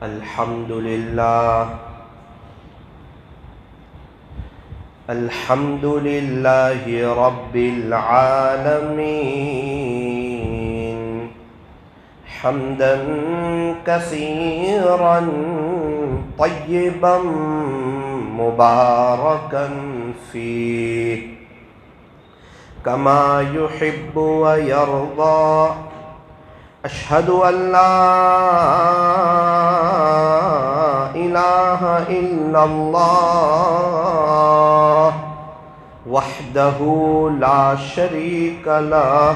الحمد لله الحمد لله رب العالمين حمدا كثيرا طيبا مباركا فيه كما يحب ويرضى. أشهد أن لا إله إلا الله وحده لا شريك له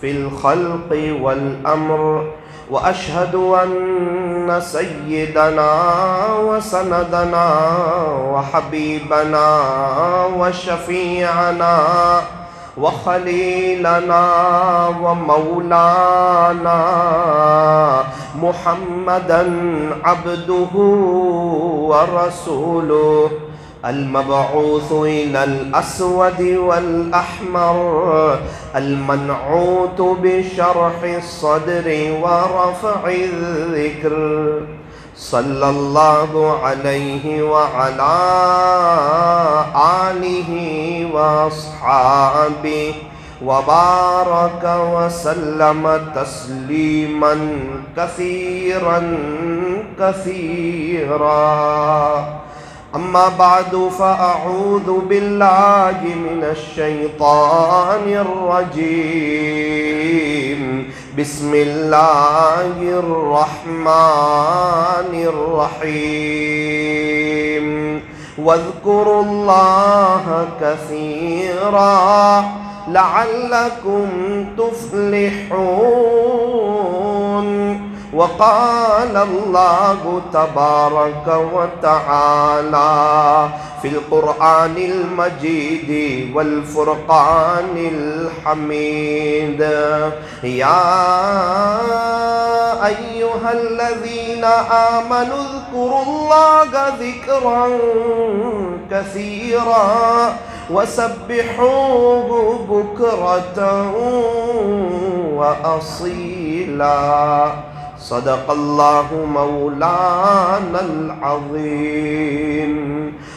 في الخلق والأمر، وأشهد أن سيدنا وسندنا وحبيبنا وشفيعنا وخليلنا ومولانا محمدا عبده ورسوله المبعوث إلى الأسود والأحمر المنعوت بشرح الصدر ورفع الذكر، صلى الله عليه وعلى آله وأصحابه وبارك وسلم تسليما كثيرا كثيرا. أما بعد فأعوذ بالله من الشيطان الرجيم. بسم الله الرحمن الرحيم. واذكروا الله كثيرا لعلكم تفلحون. وقال الله تبارك وتعالى في القرآن المجيد والفرقان الحميد: يا أيها الذين آمنوا اذكروا الله ذكرا كثيرا وسبحوه بكرة وأصيلا. صدق الله مولانا العظيم.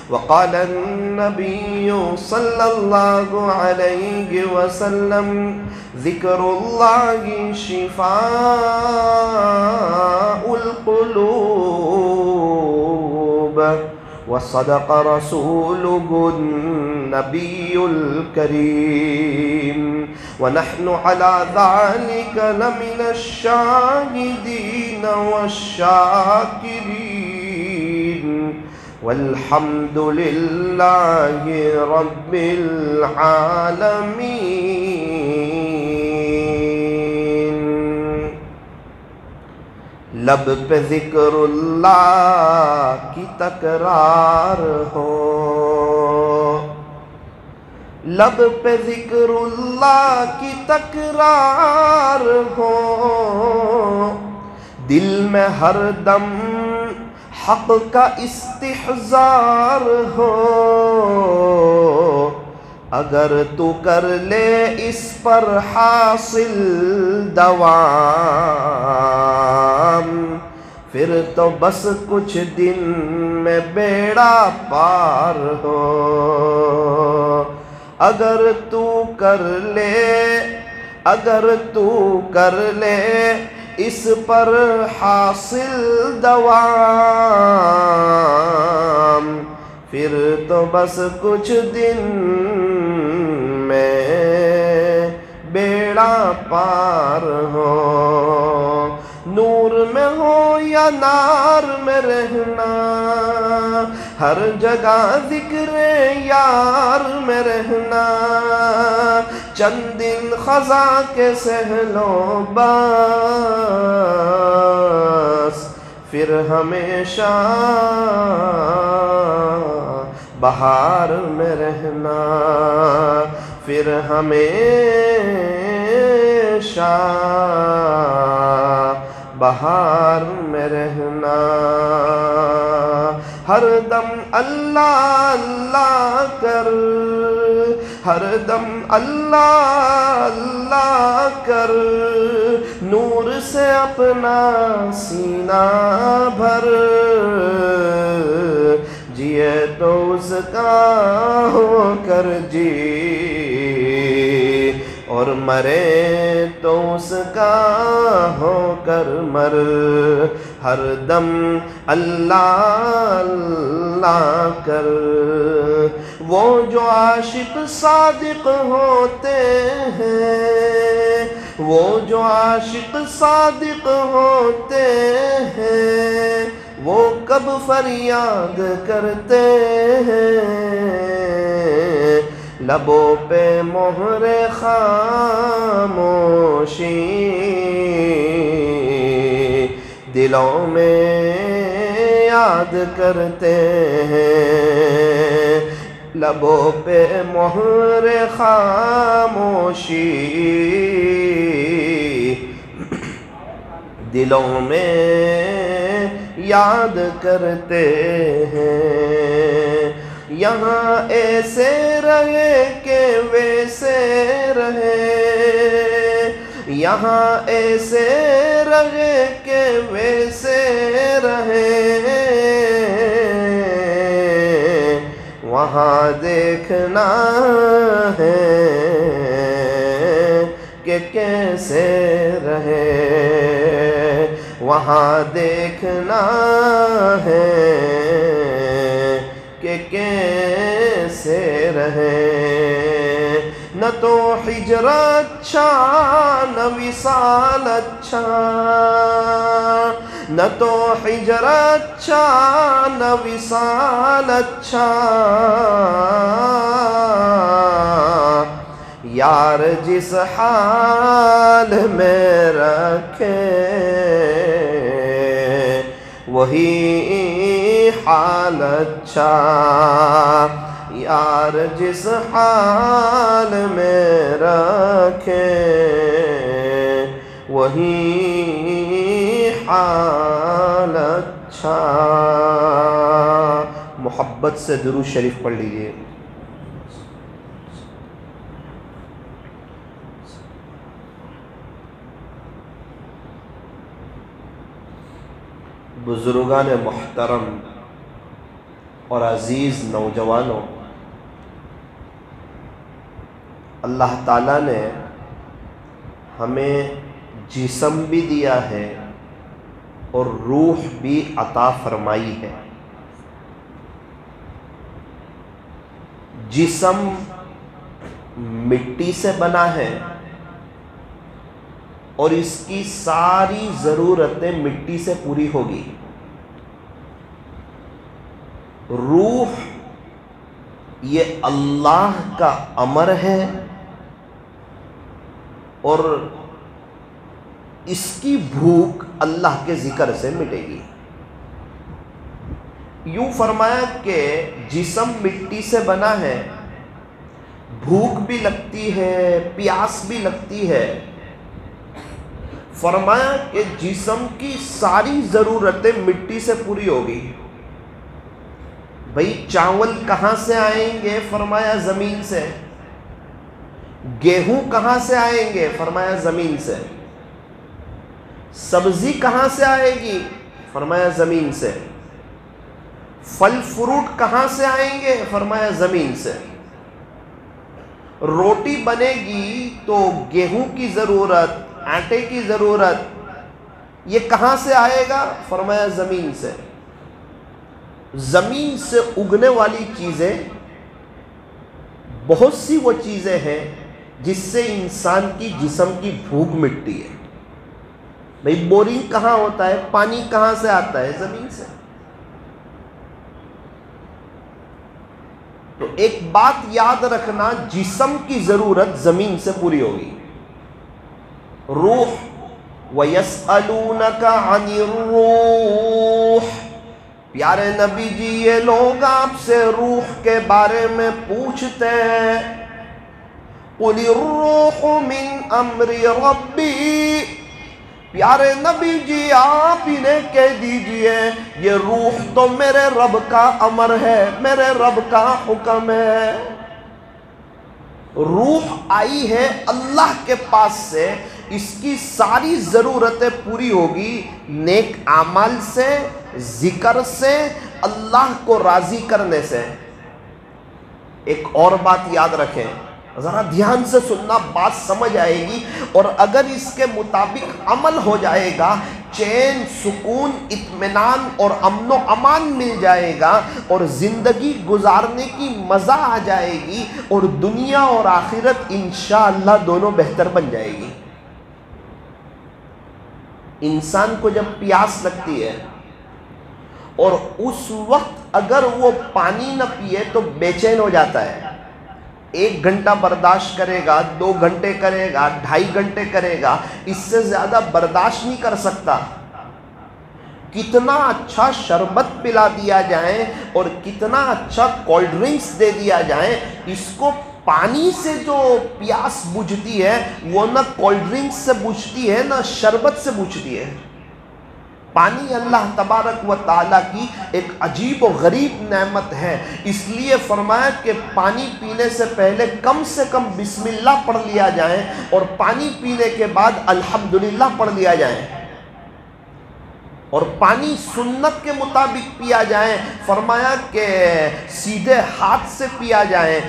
وقال النبي صلى الله عليه وسلم: ذكر الله شفاء القلوب. وصدق رسوله النبي الكريم. ونحن على ذلك لمن الشاهدين والشاكرين، والحمد لله رب العالمين. لب پہ ذکر اللہ کی تکرار ہو، لب پہ ذکر اللہ کی تکرار ہو، دل میں ہر دم حق کا استحضار ہو. اگر تو کر لے اس پر حاصل دوام، پھر تو بس کچھ دن میں بیڑا پار ہو. اگر تو کر لے اس پر حاصل دوام، پھر تو بس کچھ دن میں بیڑا پار ہو. نور میں ہو یا نار میں رہنا، ہر جگہ ذکر یار میں رہنا. چند دن خزاں کے سہلو بس، پھر ہمیشہ بہار میں رہنا. پھر ہمیشہ بہار میں رہنا. ہر دم اللہ اللہ کر، ہر دم اللہ اللہ کر، نور سے اپنا سینہ بھر، جیے تو اس کا ہو کر جی، اور مرے تو اس کا ہو کر مر، ہر دم اللہ اللہ کر۔ وہ جو عاشق صادق ہوتے ہیں، وہ جو عاشق صادق ہوتے ہیں، وہ کب فریاد کرتے ہیں، لبوں پہ مہر خاموشی، دلوں میں یاد کرتے ہیں، لبوں پہ مہر خاموشی، دلوں میں یاد کرتے ہیں۔ یہاں ایسے رہے کہ ویسے رہے، یہاں ایسے رہے کہ ویسے رہے، وہاں دیکھنا ہے کہ کیسے رہے، وہاں دیکھنا ہے کہ کیسے رہے۔ نہ تو ہجر اچھا نہ وصال اچھا، نہ تو ہجر اچھا نہ وصال اچھا، یار جس حال میں رکھے وہی حال اچھا، یار جس حال میں رکھے وہی حال اچھا۔ محبت سے درود شریف پڑھ لیجئے۔ بزرگان محترم اور عزیز نوجوانوں، اللہ تعالیٰ نے ہمیں جسم بھی دیا ہے اور روح بھی عطا فرمائی ہے۔ جسم مٹی سے بنا ہے اور اس کی ساری ضرورتیں مٹی سے پوری ہوگی۔ روح یہ اللہ کا امر ہے اور اس کی بھوک اللہ کے ذکر سے مٹے گی۔ یوں فرمایا کہ جسم مٹی سے بنا ہے، بھوک بھی لگتی ہے، پیاس بھی لگتی ہے۔ فرمایا کہ جسم کی ساری ضرورتیں مٹی سے پوری ہوگی۔ بھئی چاول کہاں سے آئیں گے؟ فرمایا زمین سے۔ گیہوں کہاں سے آئیں گے؟ فرمایا زمین سے۔ سبزی کہاں سے آئے گی؟ فرمایا زمین سے۔ پھل فروٹ کہاں سے آئیں گے؟ فرمایا زمین سے۔ روٹی بنے گی تو گیہوں کی ضرورت، آٹے کی ضرورت، یہ کہاں سے آئے گا؟ فرمایا زمین سے۔ زمین سے اگنے والی چیزیں بہت سی وہ چیزیں ہیں جس سے انسان کی جسم کی بھوک مٹتی ہے۔ بھئی بورنگ کہاں ہوتا ہے؟ پانی کہاں سے آتا ہے؟ زمین سے۔ تو ایک بات یاد رکھنا، جسم کی ضرورت زمین سے پوری ہوگی۔ روح وَيَسْأَلُونَكَ عَنِ الرُّوحِ، پیارے نبی جی یہ لوگ آپ سے روح کے بارے میں پوچھتے ہیں۔ قُلِ الرُّوحُ مِنْ أَمْرِ رَبِّي، پیارے نبی جی آپ انہیں کہہ دیجئے یہ روح تو میرے رب کا امر ہے، میرے رب کا حکم ہے۔ روح آئی ہے اللہ کے پاس سے، اس کی ساری ضرورتیں پوری ہوگی نیک اعمال سے، ذکر سے، اللہ کو راضی کرنے سے۔ ایک اور بات یاد رکھیں، ذرا دھیان سے سننا، بات سمجھ آئے گی، اور اگر اس کے مطابق عمل ہو جائے گا، چین، سکون، اطمینان اور امن و امان مل جائے گا، اور زندگی گزارنے کی مزہ آ جائے گی، اور دنیا اور آخرت انشاءاللہ دونوں بہتر بن جائے گی۔ انسان کو جب پیاس لگتی ہے اور اس وقت اگر وہ پانی نہ پیے تو بے چین ہو جاتا ہے، 1 گھنٹہ برداشت کرے گا، 2 گھنٹے کرے گا، 2.5 گھنٹے کرے گا، اس سے زیادہ برداشت نہیں کر سکتا۔ کتنا اچھا شربت پلا دیا جائے اور کتنا اچھا کولڈ ڈرنکس دے دیا جائے، اس کو پانی سے جو پیاس بجھتی ہے وہ نہ کولڈ ڈرنکس سے بجھتی ہے نہ شربت سے بجھتی ہے۔ پانی اللہ تبارک و تعالیٰ کی ایک عجیب و غریب نعمت ہے، اس لیے فرمایا کہ پانی پینے سے پہلے کم سے کم بسم اللہ پڑھ لیا جائے، اور پانی پینے کے بعد الحمدللہ پڑھ لیا جائے، اور پانی سنت کے مطابق پیا جائے۔ فرمایا کہ سیدھے ہاتھ سے پیا جائے،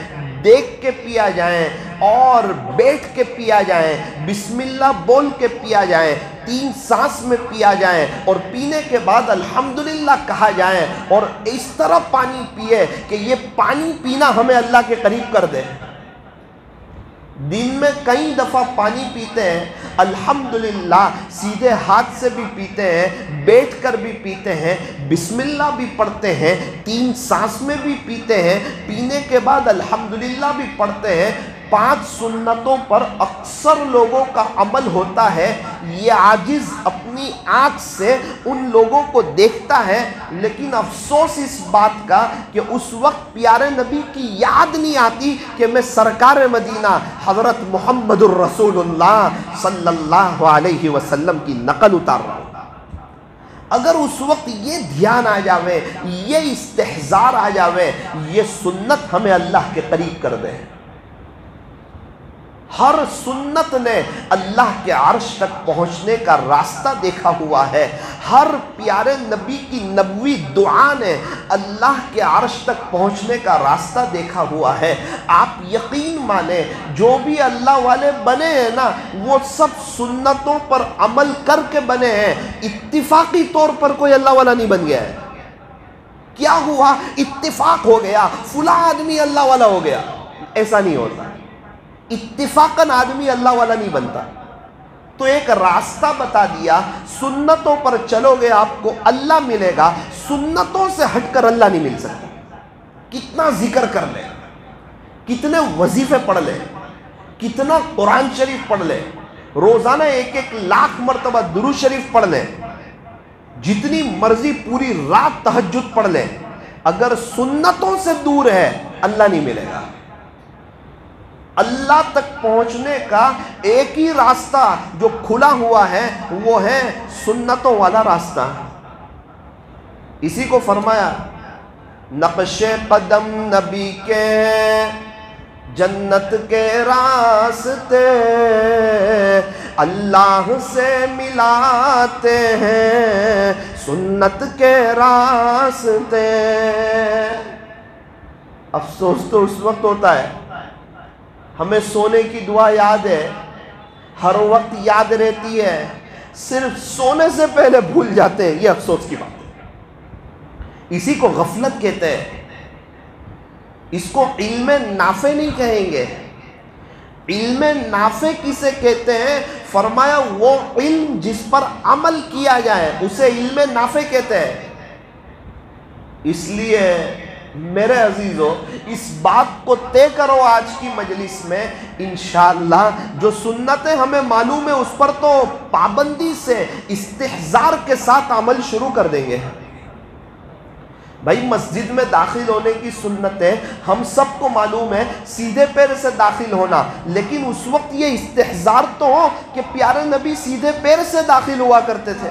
دیکھ کے پیا جائیں، اور بیٹھ کے پیا جائیں، بسم اللہ بول کے پیا جائیں، 3 سانس میں پیا جائیں، اور پینے کے بعد الحمدللہ کہا جائے، اور اس طرح پانی پیے کہ یہ پانی پینا ہمیں اللہ کے قریب کر دے۔ دن میں کئی دفعہ پانی پیتے ہیں، الحمدللہ سیدھے ہاتھ سے بھی پیتے ہیں، بیٹھ کر بھی پیتے ہیں، بسم اللہ بھی پڑھتے ہیں، 3 سانس میں بھی پیتے ہیں، پینے کے بعد الحمدللہ بھی پڑھتے ہیں۔ 5 سنتوں پر اکثر لوگوں کا عمل ہوتا ہے، یہ عاجز اپنی آنکھ سے ان لوگوں کو دیکھتا ہے، لیکن افسوس اس بات کا کہ اس وقت پیارے نبی کی یاد نہیں آتی کہ میں سرکار مدینہ حضرت محمد الرسول اللہ صلی اللہ علیہ وسلم کی نقل اتار رہا ہوں۔ اگر اس وقت یہ دھیان آ جاوے، یہ استحضار آ جاوے، یہ سنت ہمیں اللہ کے قریب کر دے۔ ہر سنت نے اللہ کے عرش تک پہنچنے کا راستہ دیکھا ہوا ہے، ہر پیارے نبی کی نبوی دعا نے اللہ کے عرش تک پہنچنے کا راستہ دیکھا ہوا ہے۔ آپ یقین مانیں، جو بھی اللہ والے بنے ہیں نا، وہ سب سنتوں پر عمل کر کے بنے ہیں، اتفاقی طور پر کوئی اللہ والا نہیں بن گیا ہے۔ کیا ہوا؟ اتفاق ہو گیا، فلاں آدمی اللہ والا ہو گیا، ایسا نہیں ہوتا۔ اتفاقاً آدمی اللہ والا نہیں بنتا۔ تو ایک راستہ بتا دیا، سنتوں پر چلو گے آپ کو اللہ ملے گا، سنتوں سے ہٹ کر اللہ نہیں مل سکتا۔ کتنا ذکر کر لے، کتنے وظیفے پڑھ لے، کتنا قرآن شریف پڑھ لے، روزانہ 1 لاکھ مرتبہ درود شریف پڑھ لے، جتنی مرضی پوری رات تہجد پڑھ لے، اگر سنتوں سے دور ہے اللہ نہیں ملے گا۔ اللہ تک پہنچنے کا ایک ہی راستہ جو کھلا ہوا ہے وہ ہے سنتوں والا راستہ۔ اسی کو فرمایا، نقش قدم نبی کے جنت کے راستے اللہ سے ملاتے ہیں سنت کے راستے۔ افسوس تو اس وقت ہوتا ہے، ہمیں سونے کی دعا یاد ہے، ہر وقت یاد رہتی ہے، صرف سونے سے پہلے بھول جاتے ہیں، یہ افسوس کی بات ہے۔ اسی کو غفلت کہتے ہیں، اس کو علم نافع نہیں کہیں گے۔ علم نافع کسے کہتے ہیں؟ فرمایا وہ علم جس پر عمل کیا جائے اسے علم نافع کہتے ہیں۔ اس لیے میرے عزیزو، اس بات کو طے کرو آج کی مجلس میں، انشاءاللہ جو سنتیں ہمیں معلوم ہے اس پر تو پابندی سے استحضار کے ساتھ عمل شروع کر دیں گے۔ بھائی مسجد میں داخل ہونے کی سنتیں ہم سب کو معلوم ہے، سیدھے پیر سے داخل ہونا، لیکن اس وقت یہ استحضار تو ہو کہ پیارے نبی سیدھے پیر سے داخل ہوا کرتے تھے۔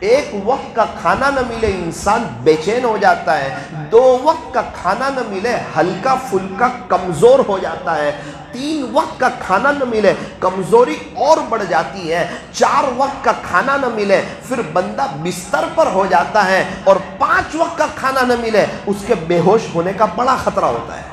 ایک وقت کا کھانا نہ ملے انسان بے چین ہو جاتا ہے، 2 وقت کا کھانا نہ ملے ہلکا پھلکا کمزور ہو جاتا ہے، 3 وقت کا کھانا نہ ملے کمزوری اور بڑھ جاتی ہے، 4 وقت کا کھانا نہ ملے پھر بندہ بستر پر ہو جاتا ہے، اور 5 وقت کا کھانا نہ ملے اس کے بے ہوش ہونے کا بڑا خطرہ ہوتا ہے۔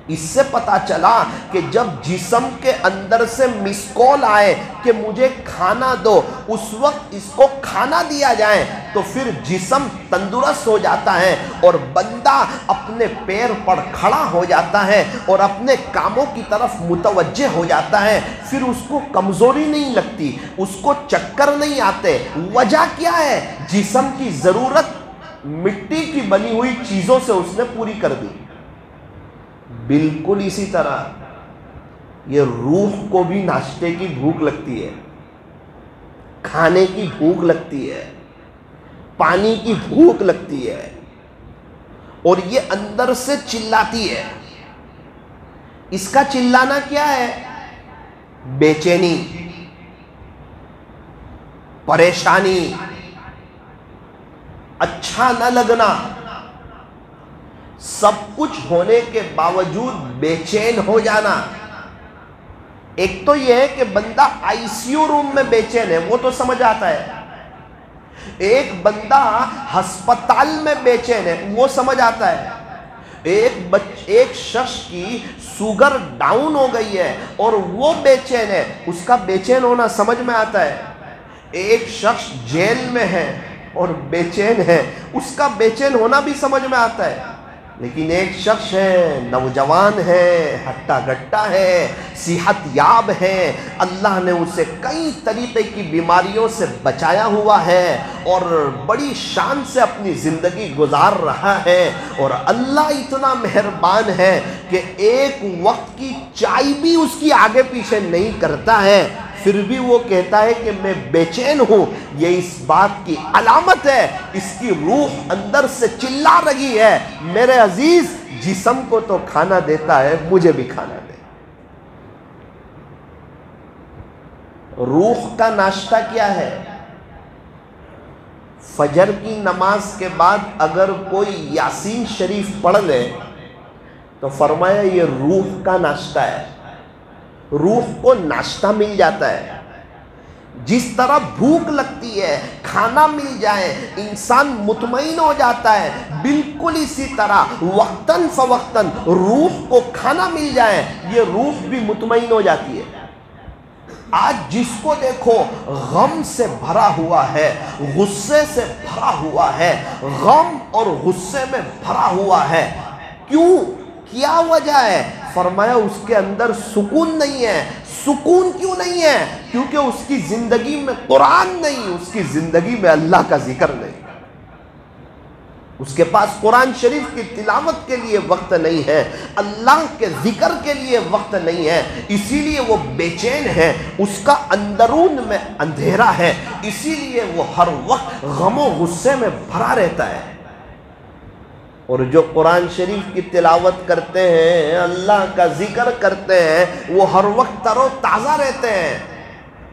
اس سے پتا چلا کہ جب جسم کے اندر سے مس کال آئے کہ مجھے کھانا دو، اس وقت اس کو کھانا دیا جائے تو پھر جسم تندرست ہو جاتا ہے اور بندہ اپنے پیر پر کھڑا ہو جاتا ہے اور اپنے کاموں کی طرف متوجہ ہو جاتا ہے، پھر اس کو کمزوری نہیں لگتی، اس کو چکر نہیں آتے۔ وجہ کیا ہے؟ جسم کی ضرورت مٹی کی بنی ہوئی چیزوں سے اس نے پوری کر دی۔ بالکل اسی طرح یہ روح کو بھی ناشتے کی بھوک لگتی ہے، کھانے کی بھوک لگتی ہے، پانی کی بھوک لگتی ہے، اور یہ اندر سے چلاتی ہے۔ اس کا چلانا کیا ہے؟ بے چینی، پریشانی، اچھا نہ لگنا، سب کچھ ہونے کے باوجود بے چین ہو جانا۔ ایک تو یہ ہے کہ بندہ آئی سی یو روم میں بے چین ہے، وہ تو سمجھ آتا ہے۔ ایک بندہ ہسپتال میں بے چین ہے، وہ سمجھ آتا ہے۔ ایک شخص کی شوگر ڈاؤن ہو گئی ہے اور وہ بے چین ہے، اس کا بے چین ہونا سمجھ میں آتا ہے۔ ایک شخص جیل میں ہے اور بے چین ہے، اس کا بے چین ہونا بھی سمجھ میں آتا ہے۔ لیکن ایک شخص ہے، نوجوان ہے، ہٹا گٹا ہے، صحت یاب ہے، اللہ نے اسے کئی طریقے کی بیماریوں سے بچایا ہوا ہے اور بڑی شان سے اپنی زندگی گزار رہا ہے، اور اللہ اتنا مہربان ہے کہ ایک وقت کی چائے بھی اس کی آگے پیچھے نہیں کرتا ہے، پھر بھی وہ کہتا ہے کہ میں بے چین ہوں۔ یہ اس بات کی علامت ہے، اس کی روح اندر سے چلا رہی ہے، میرے عزیز جسم کو تو کھانا دیتا ہے، مجھے بھی کھانا دے۔ روح کا ناشتہ کیا ہے؟ فجر کی نماز کے بعد اگر کوئی یاسین شریف پڑھ لے تو فرمایا یہ روح کا ناشتہ ہے، روح کو ناشتہ مل جاتا ہے۔ جس طرح بھوک لگتی ہے، کھانا مل جائے انسان مطمئن ہو جاتا ہے، بالکل اسی طرح وقتاً فوقتاً روح کو کھانا مل جائے، یہ روح بھی مطمئن ہو جاتی ہے۔ آج جس کو دیکھو غم سے بھرا ہوا ہے، غصے سے بھرا ہوا ہے، غم اور غصے میں بھرا ہوا ہے، کیوں؟ کیا وجہ ہے؟ فرمایا اس کے اندر سکون نہیں ہے۔ سکون کیوں نہیں ہے؟ کیونکہ اس کی زندگی میں قرآن نہیں، اس کی زندگی میں اللہ کا ذکر نہیں، اس کے پاس قرآن شریف کی تلاوت کے لیے وقت نہیں ہے، اللہ کے ذکر کے لیے وقت نہیں ہے، اسی لیے وہ بے چین ہے، اس کا اندرون میں اندھیرا ہے، اسی لیے وہ ہر وقت غم و غصے میں بھرا رہتا ہے۔ اور جو قرآن شریف کی تلاوت کرتے ہیں، اللہ کا ذکر کرتے ہیں، وہ ہر وقت تر و تازہ رہتے ہیں،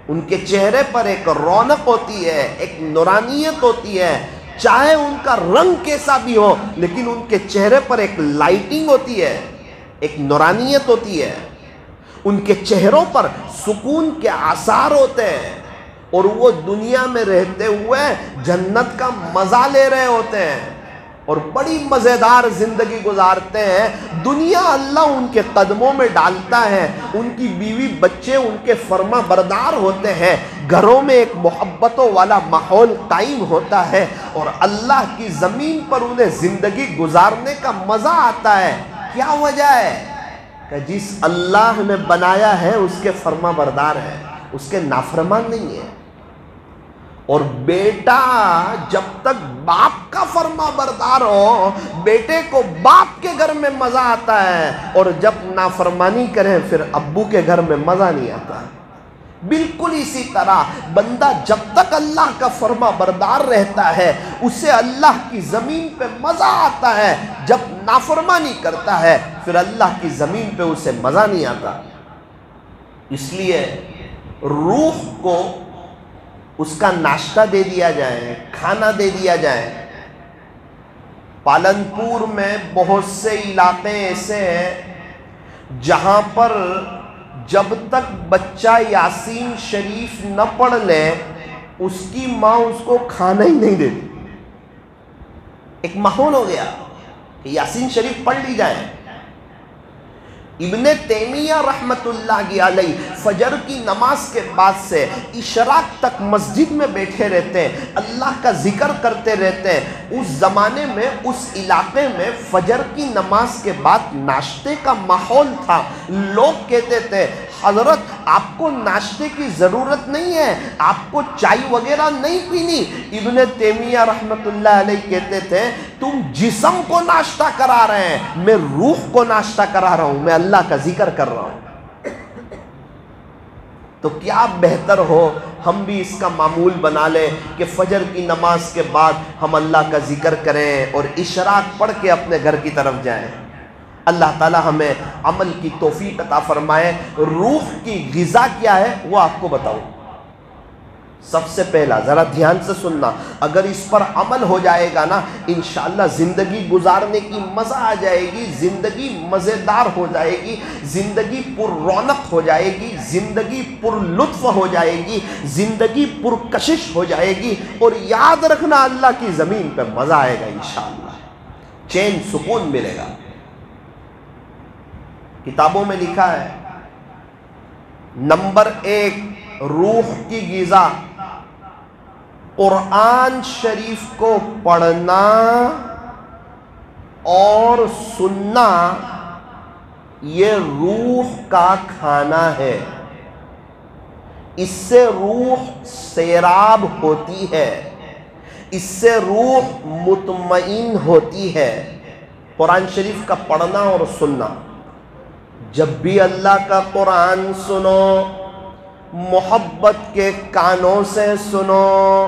ان کے چہرے پر ایک رونق ہوتی ہے، ایک نورانیت ہوتی ہے، چاہے ان کا رنگ کیسا بھی ہو لیکن ان کے چہرے پر ایک لائٹنگ ہوتی ہے، ایک نورانیت ہوتی ہے، ان کے چہروں پر سکون کے آثار ہوتے ہیں، اور وہ دنیا میں رہتے ہوئے جنت کا مزہ لے رہے ہوتے ہیں اور بڑی مزیدار زندگی گزارتے ہیں۔ دنیا اللہ ان کے قدموں میں ڈالتا ہے، ان کی بیوی بچے ان کے فرما بردار ہوتے ہیں، گھروں میں ایک محبتوں والا ماحول قائم ہوتا ہے، اور اللہ کی زمین پر انہیں زندگی گزارنے کا مزہ آتا ہے۔ کیا وجہ ہے؟ کہ جس اللہ نے بنایا ہے اس کے فرما بردار ہے، اس کے نافرمان نہیں ہے۔ اور بیٹا جب تک باپ کا فرما بردار ہو، بیٹے کو باپ کے گھر میں مزہ آتا ہے، اور جب نافرمانی کریں پھر ابو کے گھر میں مزہ نہیں آتا۔ بالکل اسی طرح بندہ جب تک اللہ کا فرما بردار رہتا ہے اسے اللہ کی زمین پہ مزہ آتا ہے، جب نافرمانی کرتا ہے پھر اللہ کی زمین پہ اسے مزہ نہیں آتا۔ اس لیے روح کو اس کا ناشتہ دے دیا جائے، کھانا دے دیا جائے۔ پالنپور میں بہت سے علاقے ایسے ہیں جہاں پر جب تک بچہ یاسین شریف نہ پڑھ لے اس کی ماں اس کو کھانا ہی نہیں دیتی۔ ایک ماحول ہو گیا کہ یاسین شریف پڑھ لی جائے۔ ابن تیمیہ رحمت اللہ علیہ فجر کی نماز کے بعد سے اشراق تک مسجد میں بیٹھے رہتے ہیں، اللہ کا ذکر کرتے رہتے ہیں۔ اس زمانے میں اس علاقے میں فجر کی نماز کے بعد ناشتے کا ماحول تھا۔ لوگ کہتے تھے حضرت آپ کو ناشتے کی ضرورت نہیں ہے، آپ کو چائے وغیرہ نہیں پینی۔ ابن تیمیہ رحمت اللہ علیہ کہتے تھے تم جسم کو ناشتہ کرا رہے ہیں، میں روح کو ناشتہ کرا رہا ہوں، میں اللہ کا ذکر کر رہا ہوں۔ تو کیا بہتر ہو ہم بھی اس کا معمول بنا لیں کہ فجر کی نماز کے بعد ہم اللہ کا ذکر کریں اور اشراق پڑھ کے اپنے گھر کی طرف جائیں۔ اللہ تعالی ہمیں عمل کی توفیق عطا فرمائے۔ روح کی غذا کیا ہے وہ آپ کو بتاؤں۔ سب سے پہلا ذرا دھیان سے سننا، اگر اس پر عمل ہو جائے گا نا انشاءاللہ زندگی گزارنے کی مزہ آ جائے گی، زندگی مزیدار ہو جائے گی، زندگی پر رونق ہو جائے گی، زندگی پر لطف ہو جائے گی، زندگی پر کشش ہو جائے گی، اور یاد رکھنا اللہ کی زمین پہ مزہ آئے گا انشاءاللہ، چین سکون ملے گا۔ کتابوں میں لکھا ہے نمبر 1 روح کی غذا قرآن شریف کو پڑھنا اور سننا، یہ روح کا کھانا ہے۔ اس سے روح سیراب ہوتی ہے، اس سے روح مطمئن ہوتی ہے۔ قرآن شریف کا پڑھنا اور سننا، جب بھی اللہ کا قرآن سنو محبت کے کانوں سے سنو،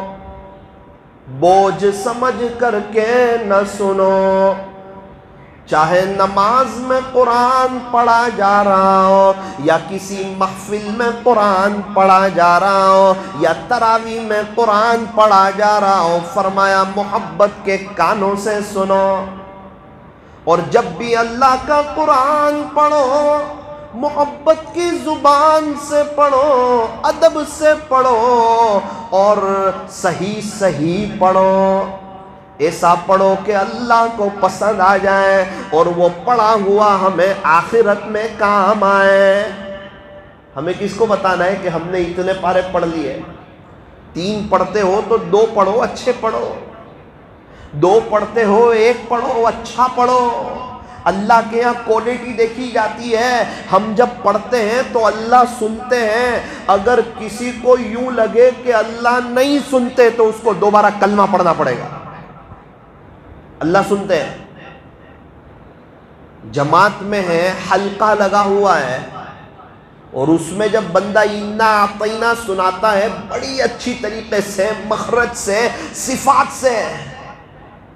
بوجھ سمجھ کر کے نہ سنو۔ چاہے نماز میں قرآن پڑھا جا رہا ہو، یا کسی محفل میں قرآن پڑھا جا رہا ہو، یا تراویح میں قرآن پڑھا جا رہا ہو، فرمایا محبت کے کانوں سے سنو۔ اور جب بھی اللہ کا قرآن پڑھو محبت کی زبان سے پڑھو، ادب سے پڑھو، اور صحیح صحیح پڑھو، ایسا پڑھو کہ اللہ کو پسند آ جائے اور وہ پڑھا ہوا ہمیں آخرت میں کام آئے۔ ہمیں کس کو بتانا ہے کہ ہم نے اتنے پارے پڑھ لیے؟ 3 پڑھتے ہو تو 2 پڑھو، اچھے پڑھو۔ 2 پڑھتے ہو 1 پڑھو، اچھا پڑھو۔ اللہ کے یہاں کوالٹی دیکھی جاتی ہے۔ ہم جب پڑھتے ہیں تو اللہ سنتے ہیں۔ اگر کسی کو یوں لگے کہ اللہ نہیں سنتے تو اس کو دوبارہ کلمہ پڑھنا پڑے گا۔ اللہ سنتے ہیں۔ جماعت میں ہے، حلقہ لگا ہوا ہے، اور اس میں جب بندہ انا اعطینا سناتا ہے بڑی اچھی طریقے سے، مخرج سے، صفات سے،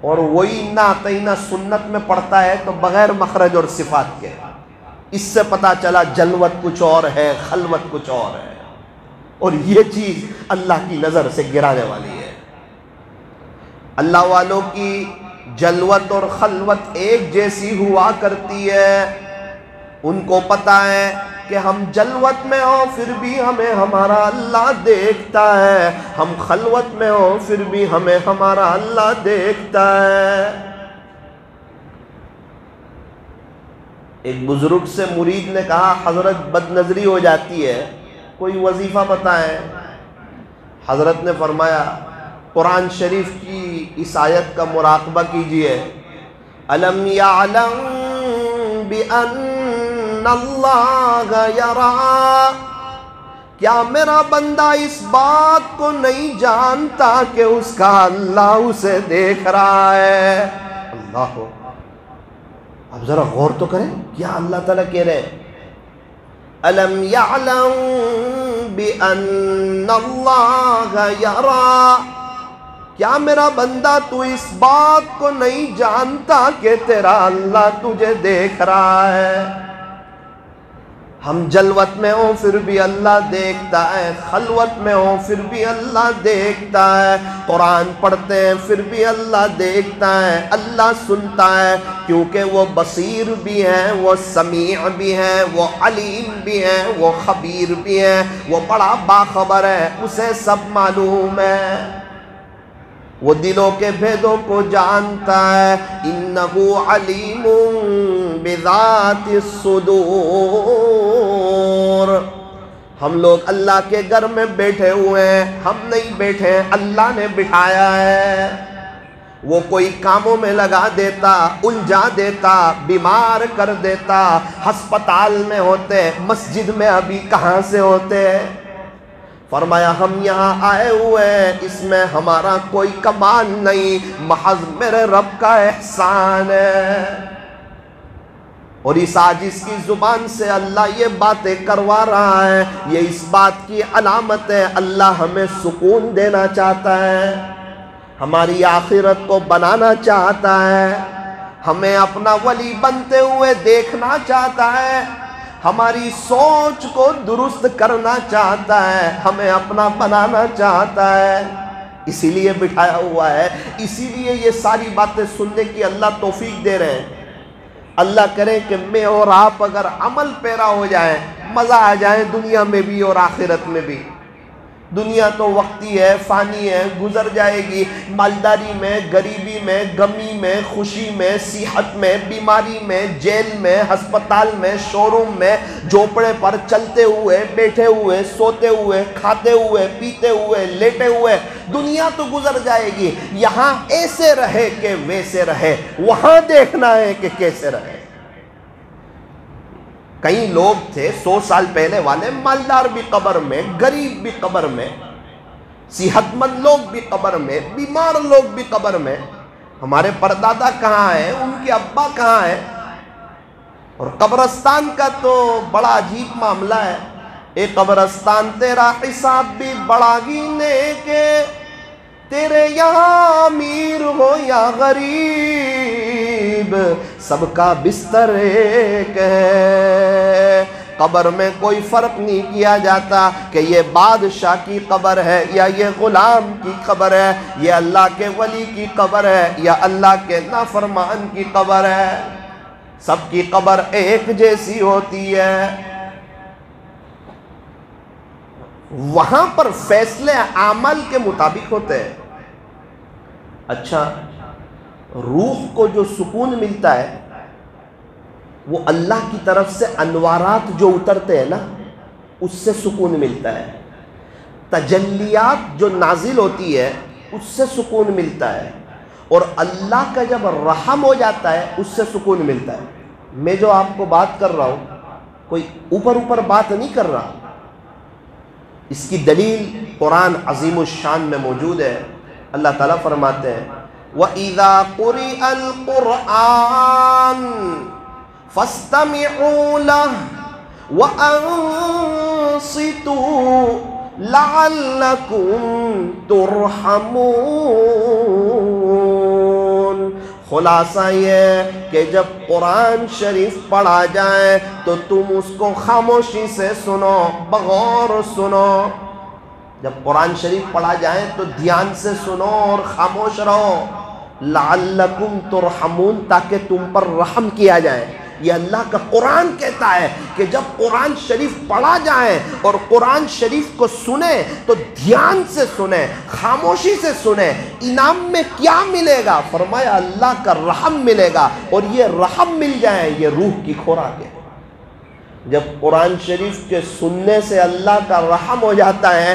اور وہی انا اعطینا سنت میں پڑھتا ہے تو بغیر مخرج اور صفات کے، اس سے پتا چلا جلوت کچھ اور ہے، خلوت کچھ اور ہے، اور یہ چیز اللہ کی نظر سے گرانے والی ہے۔ اللہ والوں کی جلوت اور خلوت ایک جیسی ہوا کرتی ہے۔ ان کو پتا ہے کہ ہم جلوت میں ہوں پھر بھی ہمیں ہمارا اللہ دیکھتا ہے، ہم خلوت میں ہوں پھر بھی ہمیں ہمارا اللہ دیکھتا ہے۔ ایک بزرگ سے مرید نے کہا حضرت بد نظری ہو جاتی ہے، کوئی وظیفہ بتائیں۔ حضرت نے فرمایا قرآن شریف کی اس آیت کا مراقبہ کیجئے، الم یعلم بأن اللہ یرا، کیا میرا بندہ اس بات کو نہیں جانتا کہ اس کا اللہ اسے دیکھ رہا ہے؟ اللہ ہو، اب ذرا غور تو کریں کیا اللہ تعالیٰ کہہ رہے ہیں؟ الم یعلم بأن اللہ یرا، کیا میرا بندہ تو اس بات کو نہیں جانتا کہ تیرا اللہ تجھے دیکھ رہا ہے؟ ہم جلوت میں ہوں پھر بھی اللہ دیکھتا ہے، خلوت میں ہوں پھر بھی اللہ دیکھتا ہے، قرآن پڑھتے ہیں پھر بھی اللہ دیکھتا ہے، اللہ سنتا ہے، کیونکہ وہ بصیر بھی ہے، وہ سمیع بھی ہے، وہ علیم بھی ہے، وہ خبیر بھی ہے، وہ بڑا باخبر ہے، اسے سب معلوم ہے، وہ دلوں کے بھیدوں کو جانتا ہے، انہو علیم بذات الصدور۔ ہم لوگ اللہ کے گھر میں بیٹھے ہوئے ہیں، ہم نہیں بیٹھے ہیں، اللہ نے بٹھایا ہے، وہ کوئی کاموں میں لگا دیتا، الجھا دیتا، بیمار کر دیتا، ہسپتال میں ہوتے، مسجد میں ابھی کہاں سے ہوتے؟ فرمایا ہم یہاں آئے ہوئے ہیں، اس میں ہمارا کوئی کمال نہیں، محض میرے رب کا احسان ہے۔ اور اس عاجز کی زبان سے اللہ یہ باتیں کروا رہا ہے، یہ اس بات کی علامت ہے اللہ ہمیں سکون دینا چاہتا ہے، ہماری آخرت کو بنانا چاہتا ہے، ہمیں اپنا ولی بنتے ہوئے دیکھنا چاہتا ہے، ہماری سوچ کو درست کرنا چاہتا ہے، ہمیں اپنا بنانا چاہتا ہے، اسی لیے بٹھایا ہوا ہے، اسی لیے یہ ساری باتیں سننے کی اللہ توفیق دے رہے ہیں۔ اللہ کرے کہ میں اور آپ اگر عمل پیرا ہو جائیں، مزہ آ جائے دنیا میں بھی اور آخرت میں بھی۔ دنیا تو وقتی ہے، فانی ہے، گزر جائے گی، مالداری میں، غریبی میں، غمی میں، خوشی میں، صحت میں، بیماری میں، جیل میں، ہسپتال میں، شو روم میں، جھوپڑے پر چلتے ہوئے، بیٹھے ہوئے، سوتے ہوئے، کھاتے ہوئے، پیتے ہوئے، لیٹے ہوئے، دنیا تو گزر جائے گی، یہاں ایسے رہے کہ ویسے رہے، وہاں دیکھنا ہے کہ کیسے رہے۔ کئی لوگ تھے 100 سال پہلے والے، مالدار بھی قبر میں، غریب بھی قبر میں، صحت مند لوگ بھی قبر میں، بیمار لوگ بھی قبر میں۔ ہمارے پردادا کہاں ہیں، ان کے ابا کہاں ہیں؟ اور قبرستان کا تو بڑا عجیب معاملہ ہے، اے قبرستان تیرا حساب بھی بڑا گینے کے، تیرے یہاں امیر ہو یا غریب سب کا بستر ایک ہے۔ قبر میں کوئی فرق نہیں کیا جاتا کہ یہ بادشاہ کی قبر ہے یا یہ غلام کی قبر ہے، یہ اللہ کے ولی کی قبر ہے یا اللہ کے نافرمان کی قبر ہے، سب کی قبر ایک جیسی ہوتی ہے۔ وہاں پر فیصلے عمل کے مطابق ہوتے ہیں۔ اچھا، روح کو جو سکون ملتا ہے وہ اللہ کی طرف سے انوارات جو اترتے ہیں نا، اس سے سکون ملتا ہے، تجلیات جو نازل ہوتی ہے اس سے سکون ملتا ہے، اور اللہ کا جب رحم ہو جاتا ہے اس سے سکون ملتا ہے۔ میں جو آپ کو بات کر رہا ہوں کوئی اوپر بات نہیں کر رہا، اس کی دلیل قرآن عظیم الشان میں موجود ہے۔ اللہ تعالیٰ فرماتے ہیں وَإِذَا قُرِئَ الْقُرْآنُ فَاسْتَمِعُوا لَهُ وَأَنصِتُوا لَعَلَّكُمْ تُرْحَمُونَ۔ خلاصہ یہ کہ جب قرآن شریف پڑھا جائے تو تم اس کو خاموشی سے سنو، بغور سنو۔ جب قرآن شریف پڑھا جائے تو دھیان سے سنو اور خاموش رہو، لعلکم ترحمون، تاکہ تم پر رحم کیا جائے۔ یہ اللہ کا قرآن کہتا ہے کہ جب قرآن شریف پڑھا جائے اور قرآن شریف کو سنیں تو دھیان سے سنیں، خاموشی سے سنیں۔ انعام میں کیا ملے گا؟ فرمایا اللہ کا رحم ملے گا، اور یہ رحم مل جائے یہ روح کی خوراک ہے۔ جب قرآن شریف کے سننے سے اللہ کا رحم ہو جاتا ہے،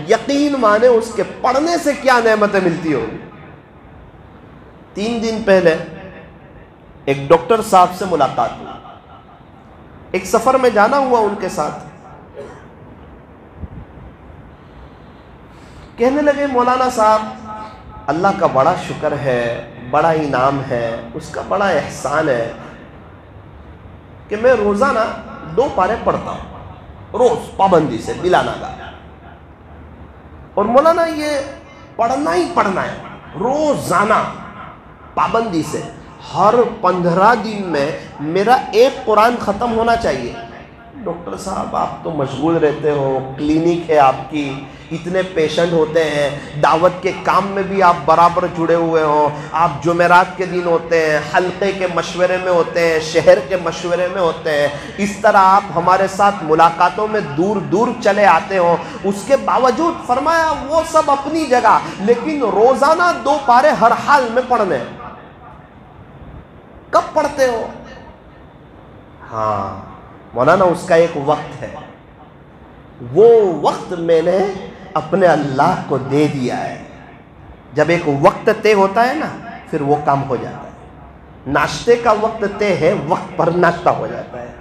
یقین مانے اس کے پڑھنے سے کیا نعمتیں ملتی ہوں۔ 3 دن پہلے ایک ڈاکٹر صاحب سے ملاقات ہوئی، ایک سفر میں جانا ہوا ان کے ساتھ۔ کہنے لگے مولانا صاحب اللہ کا بڑا شکر ہے، بڑا انعام ہے، اس کا بڑا احسان ہے کہ میں روزانہ 2 پارے پڑھتا ہوں، روز پابندی سے بلا ناغہ۔ اور مولانا یہ پڑھنا ہی پڑھنا ہے، روزانہ پابندی سے، ہر 15 دن میں میرا ایک قرآن ختم ہونا چاہیے۔ ڈاکٹر صاحب آپ تو مشغول رہتے ہو، کلینک ہے آپ کی، اتنے پیشنٹ ہوتے ہیں، دعوت کے کام میں بھی آپ برابر جڑے ہوئے ہوں، آپ جمعرات کے دن ہوتے ہیں، حلقے کے مشورے میں ہوتے ہیں، شہر کے مشورے میں ہوتے ہیں، اس طرح آپ ہمارے ساتھ ملاقاتوں میں دور دور چلے آتے ہوں، اس کے باوجود فرمایا وہ سب اپنی جگہ، لیکن روزانہ 2 پارے ہر حال میں پڑھنے۔ کب پڑھتے ہو؟ ہاں مولانا اس کا ایک وقت ہے، وہ وقت میں نے اپنے اللہ کو دے دیا ہے۔ جب ایک وقت طے ہوتا ہے نا پھر وہ کام ہو جاتا ہے۔ ناشتے کا وقت طے ہے، وقت پر ناشتہ ہو جاتا ہے۔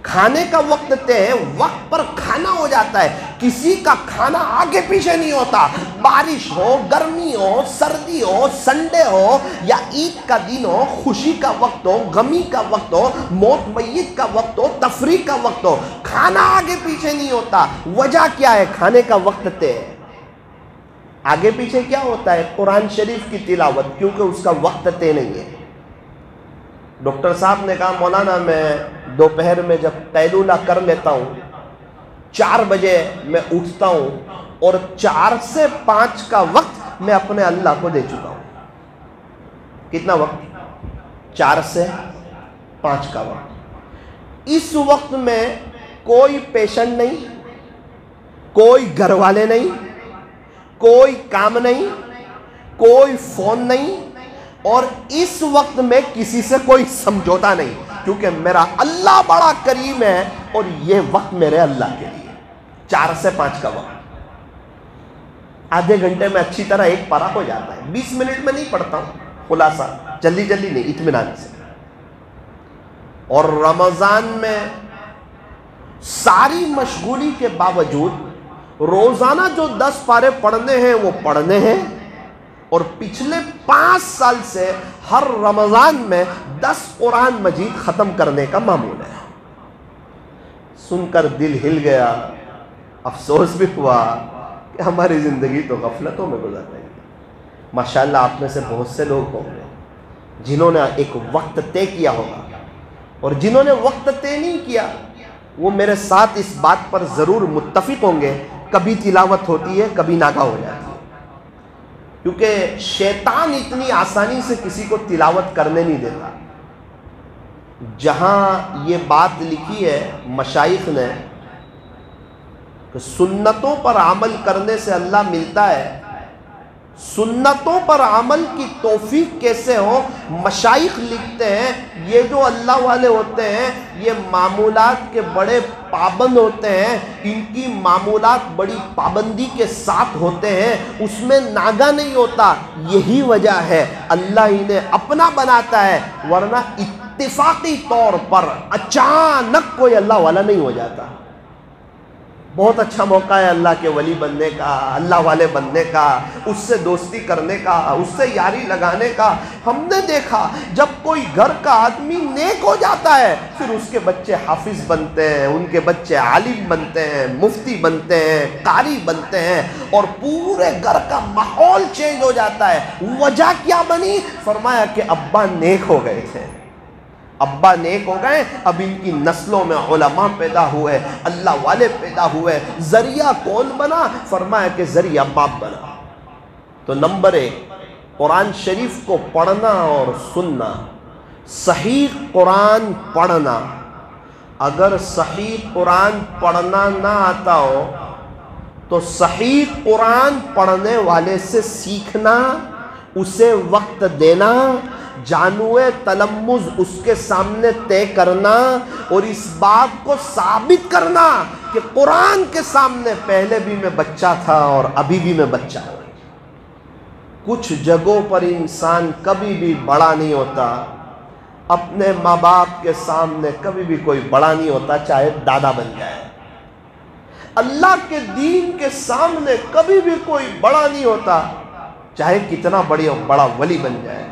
کھانے کا وقت طے ہے، وقت پر کھانا ہو جاتا ہے۔ کسی کا کھانا آگے پیچھے نہیں ہوتا، بارش ہو، گرمی ہو، سردی ہو، سنڈے ہو یا عید کا دن ہو، خوشی کا وقت ہو، غمی کا وقت ہو، موت میت کا وقت ہو، تفریح کا وقت ہو، کھانا آگے پیچھے نہیں ہوتا۔ وجہ کیا ہے؟ کھانے کا وقت طے ہے۔ آگے پیچھے کیا ہوتا ہے؟ قرآن شریف کی تلاوت، کیونکہ اس کا وقت طے نہیں ہے۔ ڈاکٹر صاحب نے کہا مولانا میں دوپہر میں جب قیلولہ کر لیتا ہوں 4 بجے میں اٹھتا ہوں اور 4 سے 5 کا وقت میں اپنے اللہ کو دے چکا ہوں۔ کتنا وقت؟ 4 سے 5 کا وقت۔ اس وقت میں کوئی پیشنٹ نہیں، کوئی گھر والے نہیں، کوئی کام نہیں، کوئی فون نہیں، اور اس وقت میں کسی سے کوئی سمجھوتا نہیں، کیونکہ میرا اللہ بڑا کریم ہے اور یہ وقت میرے اللہ کے لیے۔ 4 سے 5 کا وقت، آدھے گھنٹے میں اچھی طرح ایک پارہ ہو جاتا ہے۔ 20 منٹ میں نہیں پڑھتا ہوں، خلاصہ جلدی جلدی نہیں، اطمینان سے۔ اور رمضان میں ساری مشغولی کے باوجود روزانہ جو 10 پارے پڑھنے ہیں وہ پڑھنے ہیں، اور پچھلے 5 سال سے ہر رمضان میں 10 قرآن مجید ختم کرنے کا معمول ہے۔ سن کر دل ہل گیا، افسوس بھی ہوا کہ ہماری زندگی تو غفلتوں میں گزر رہی ہے۔ ماشاءاللہ آپ میں سے بہت سے لوگ ہوں گے جنہوں نے ایک وقت طے کیا ہوگا، اور جنہوں نے وقت طے نہیں کیا وہ میرے ساتھ اس بات پر ضرور متفق ہوں گے، کبھی تلاوت ہوتی ہے، کبھی ناغہ ہو جاتی ہے، کیونکہ شیطان اتنی آسانی سے کسی کو تلاوت کرنے نہیں دیتا۔ جہاں یہ بات لکھی ہے مشائخ نے کہ سنتوں پر عمل کرنے سے اللہ ملتا ہے، سنتوں پر عمل کی توفیق کیسے ہو؟ مشائخ لکھتے ہیں یہ جو اللہ والے ہوتے ہیں یہ معمولات کے بڑے پابند ہوتے ہیں، ان کی معمولات بڑی پابندی کے ساتھ ہوتے ہیں، اس میں ناغہ نہیں ہوتا۔ یہی وجہ ہے اللہ انہیں اپنا بناتا ہے، ورنہ اتفاقی طور پر اچانک کوئی اللہ والا نہیں ہو جاتا۔ بہت اچھا موقع ہے اللہ کے ولی بننے کا، اللہ والے بننے کا، اس سے دوستی کرنے کا، اس سے یاری لگانے کا۔ ہم نے دیکھا جب کوئی گھر کا آدمی نیک ہو جاتا ہے پھر اس کے بچے حافظ بنتے ہیں، ان کے بچے عالم بنتے ہیں، مفتی بنتے ہیں، قاری بنتے ہیں، اور پورے گھر کا ماحول چینج ہو جاتا ہے۔ وجہ کیا بنی؟ فرمایا کہ ابا نیک ہو گئے تھے، ابا نیک ہو گئے، اب ان کی نسلوں میں علماء پیدا ہوئے، اللہ والے پیدا ہوئے۔ ذریعہ کون بنا؟ فرمایا کہ ذریعہ باپ بنا۔ تو نمبر 1 قرآن شریف کو پڑھنا اور سننا، صحیح قرآن پڑھنا۔ اگر صحیح قرآن پڑھنا نہ آتا ہو تو صحیح قرآن پڑھنے والے سے سیکھنا، اسے وقت دینا، جانوے تلمذ اس کے سامنے طے کرنا، اور اس بات کو ثابت کرنا کہ قرآن کے سامنے پہلے بھی میں بچہ تھا اور ابھی بھی میں بچہ ہوں۔ کچھ جگہوں پر انسان کبھی بھی بڑا نہیں ہوتا، اپنے ماں باپ کے سامنے کبھی بھی کوئی بڑا نہیں ہوتا، چاہے دادا بن جائے۔ اللہ کے دین کے سامنے کبھی بھی کوئی بڑا نہیں ہوتا، چاہے کتنا بڑا ولی بن جائے۔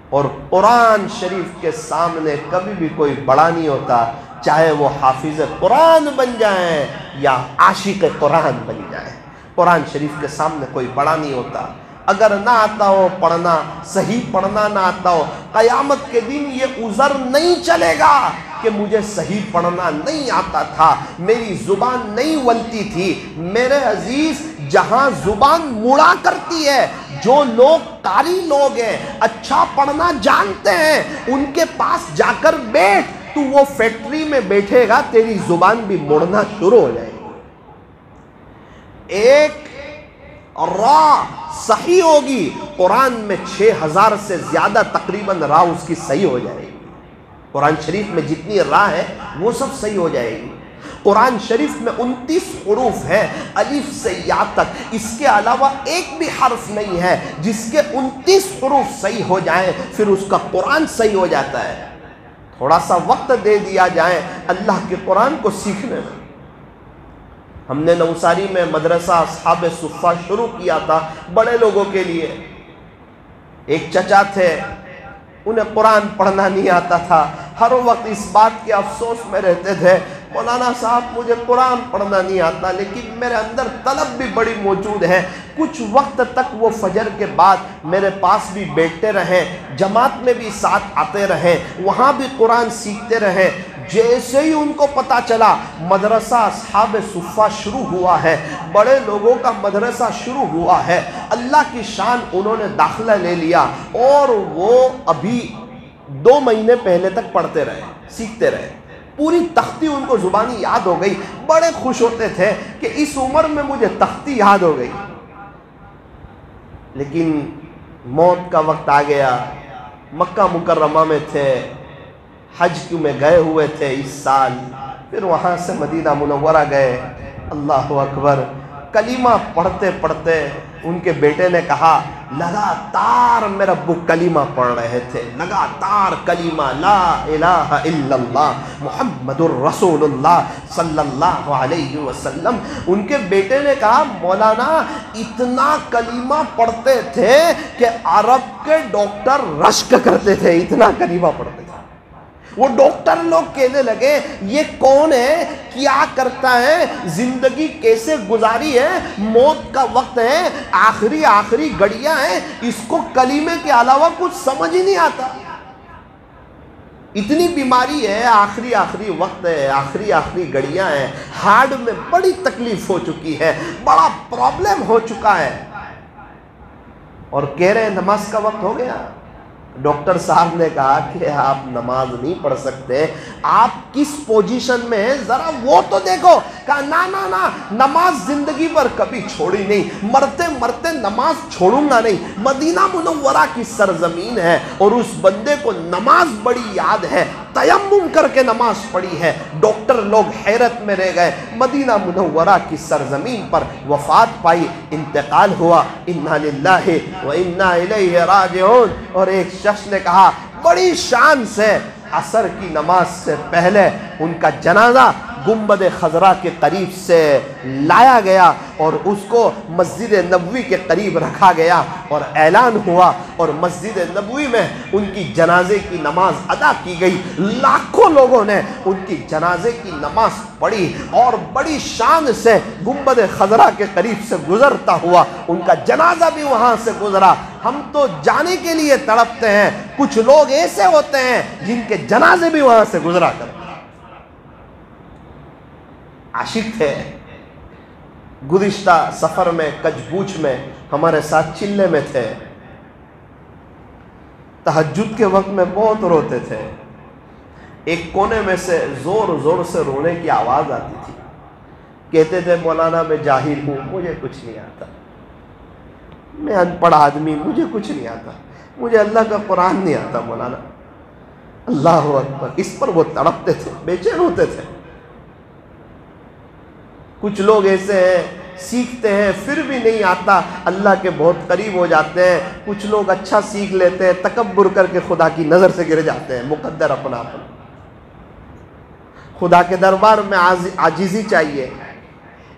اور قرآن شریف کے سامنے کبھی بھی کوئی بڑا نہیں ہوتا، چاہے وہ حافظ قرآن بن جائیں یا عاشق قرآن بن جائیں۔ قرآن شریف کے سامنے کوئی بڑا نہیں ہوتا۔ اگر نہ آتا ہو پڑھنا، صحیح پڑھنا نہ آتا ہو، قیامت کے دن یہ عذر نہیں چلے گا کہ مجھے صحیح پڑھنا نہیں آتا تھا، میری زبان نہیں ولتی تھی۔ میرے عزیز، جہاں زبان مڑا کرتی ہے، جو لوگ قاری لوگ ہیں، اچھا پڑھنا جانتے ہیں، ان کے پاس جا کر بیٹھ، تو وہ فیکٹری میں بیٹھے گا، تیری زبان بھی مڑنا شروع ہو جائے گی۔ ایک را صحیح ہوگی، قرآن میں 6000 سے زیادہ تقریباً را اس کی صحیح ہو جائے گی۔ قرآن شریف میں جتنی را ہے وہ سب صحیح ہو جائے گی۔ قرآن شریف میں 29 حروف ہیں الف سے یا تک، اس کے علاوہ ایک بھی حرف نہیں ہے جس کے 29 حروف صحیح ہو جائیں، پھر اس کا قرآن صحیح ہو جاتا ہے۔ تھوڑا سا وقت دے دیا جائے اللہ کے قرآن کو سیکھنے میں۔ ہم نے نوساری میں مدرسہ اصحاب صفہ شروع کیا تھا بڑے لوگوں کے لیے۔ ایک چچا تھے، انہیں قرآن پڑھنا نہیں آتا تھا، ہر وقت اس بات کے افسوس میں رہتے تھے، مولانا صاحب مجھے قرآن پڑھنا نہیں آتا، لیکن میرے اندر طلب بھی بڑی موجود ہے۔ کچھ وقت تک وہ فجر کے بعد میرے پاس بھی بیٹھتے رہیں، جماعت میں بھی ساتھ آتے رہیں، وہاں بھی قرآن سیکھتے رہیں۔ جیسے ہی ان کو پتہ چلا مدرسہ اصحاب صفہ شروع ہوا ہے، بڑے لوگوں کا مدرسہ شروع ہوا ہے، اللہ کی شان انہوں نے داخلہ لے لیا، اور وہ ابھی 2 مہینے پہلے تک پڑھتے رہے، سیکھتے رہے، پوری تختی ان کو زبانی یاد ہو گئی۔ بڑے خوش ہوتے تھے کہ اس عمر میں مجھے تختی یاد ہو گئی۔ لیکن موت کا وقت آ گیا، مکہ مکرمہ میں تھے، حج میں گئے ہوئے تھے اس سال، پھر وہاں سے مدینہ منورہ گئے۔ اللہ اکبر، کلمہ پڑھتے پڑھتے ان کے بیٹے نے کہا، لگاتار میرا ابو کلمہ پڑھ رہے تھے، لگاتار کلمہ لا الہ الا اللہ محمد الرسول اللہ صلی اللہ علیہ وسلم۔ ان کے بیٹے نے کہا، مولانا اتنا کلمہ پڑھتے تھے کہ عرب کے ڈاکٹر رشک کرتے تھے، اتنا کلمہ پڑھتے تھے۔ وہ ڈاکٹر لوگ کہنے لگے، یہ کون ہے، کیا کرتا ہے، زندگی کیسے گزاری ہے، موت کا وقت ہے، آخری گھڑیاں ہیں، اس کو کلمے کے علاوہ کچھ سمجھ ہی نہیں آتا۔ اتنی بیماری ہے، آخری وقت ہے، آخری گھڑیاں ہیں، ہارٹ میں بڑی تکلیف ہو چکی ہے، بڑا پرابلم ہو چکا ہے، اور کہہ رہے ہیں نماز کا وقت ہو گیا۔ ڈاکٹر صاحب نے کہا کہ آپ نماز نہیں پڑھ سکتے، آپ کس پوزیشن میں ہیں ذرا وہ تو دیکھو۔ کہا نا نماز زندگی پر کبھی چھوڑی نہیں، مرتے مرتے نماز چھوڑوں گا نہیں۔ مدینہ منورہ کی سرزمین ہے اور اس بندے کو نماز بڑی یاد ہے، تیمم کر کے نماز پڑھی ہے۔ ڈاکٹر لوگ حیرت میں رہ گئے، مدینہ منورہ کی سرزمین پر وفات پائی، انتقال ہوا، انا للہ و انا الیہ راجعون۔ اور ایک شخص نے کہا بڑی شان سے عصر کی نماز سے پہلے ان کا جنازہ گنبد خضرا کے قریب سے لایا گیا اور اس کو مسجد نبوی کے قریب رکھا گیا، اور اعلان ہوا، اور مسجد نبوی میں ان کی جنازے کی نماز ادا کی گئی۔ لاکھوں لوگوں نے ان کی جنازے کی نماز پڑھی، اور بڑی شان سے گنبد خضرا کے قریب سے گزرتا ہوا ان کا جنازہ بھی وہاں سے گزرا۔ ہم تو جانے کے لیے تڑپتے ہیں، کچھ لوگ ایسے ہوتے ہیں جن کے جنازے بھی وہاں سے گزرا کرتے ہیں۔ عاشق تھے، گزشتہ سفر میں کچھ میں ہمارے ساتھ چلے میں تھے، تہجد کے وقت میں بہت روتے تھے۔ ایک کونے میں سے زور سے رونے کی آواز آتی تھی، کہتے تھے مولانا میں جاہل ہوں، مجھے کچھ نہیں آتا، میں ان پڑھ آدمی، مجھے کچھ نہیں آتا، مجھے اللہ کا قرآن نہیں آتا مولانا۔ اللہ اکبر، اس پر وہ تڑپتے تھے، بے چین ہوتے تھے۔ کچھ لوگ ایسے ہیں سیکھتے ہیں پھر بھی نہیں آتا، اللہ کے بہت قریب ہو جاتے ہیں۔ کچھ لوگ اچھا سیکھ لیتے ہیں، تکبر کر کے خدا کی نظر سے گر جاتے ہیں۔ مقدر اپنا خدا کے دربار میں عاجزی چاہیے۔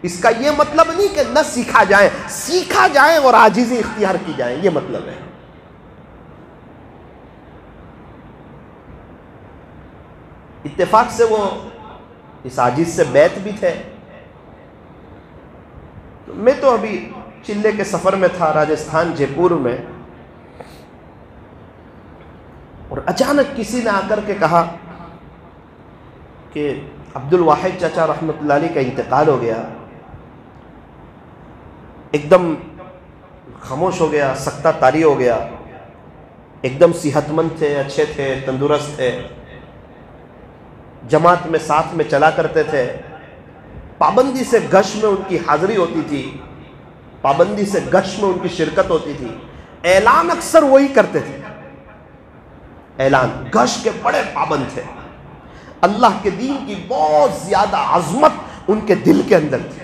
اس کا یہ مطلب نہیں کہ نہ سیکھا جائے، سیکھا جائے اور عاجزی اختیار کی جائے، یہ مطلب ہے۔ اتفاق سے وہ اس عاجز سے بیعت بھی تھے۔ میں تو ابھی چلے کے سفر میں تھا، راجستھان جے پور میں، اور اچانک کسی نے آ کر کے کہا کہ عبد الواحد چاچا رحمۃ اللہ علیہ کا انتقال ہو گیا، ایک دم خاموش ہو گیا، سکتہ طاری ہو گیا. ایک دم صحت مند تھے، اچھے تھے، تندرست تھے، جماعت میں ساتھ میں چلا کرتے تھے، پابندی سے گش میں ان کی حاضری ہوتی تھی، پابندی سے گش میں ان کی شرکت ہوتی تھی، اعلان اکثر وہی کرتے تھے، اعلان گش کے بڑے پابند تھے. اللہ کے دین کی بہت زیادہ عظمت ان کے دل کے اندر تھی.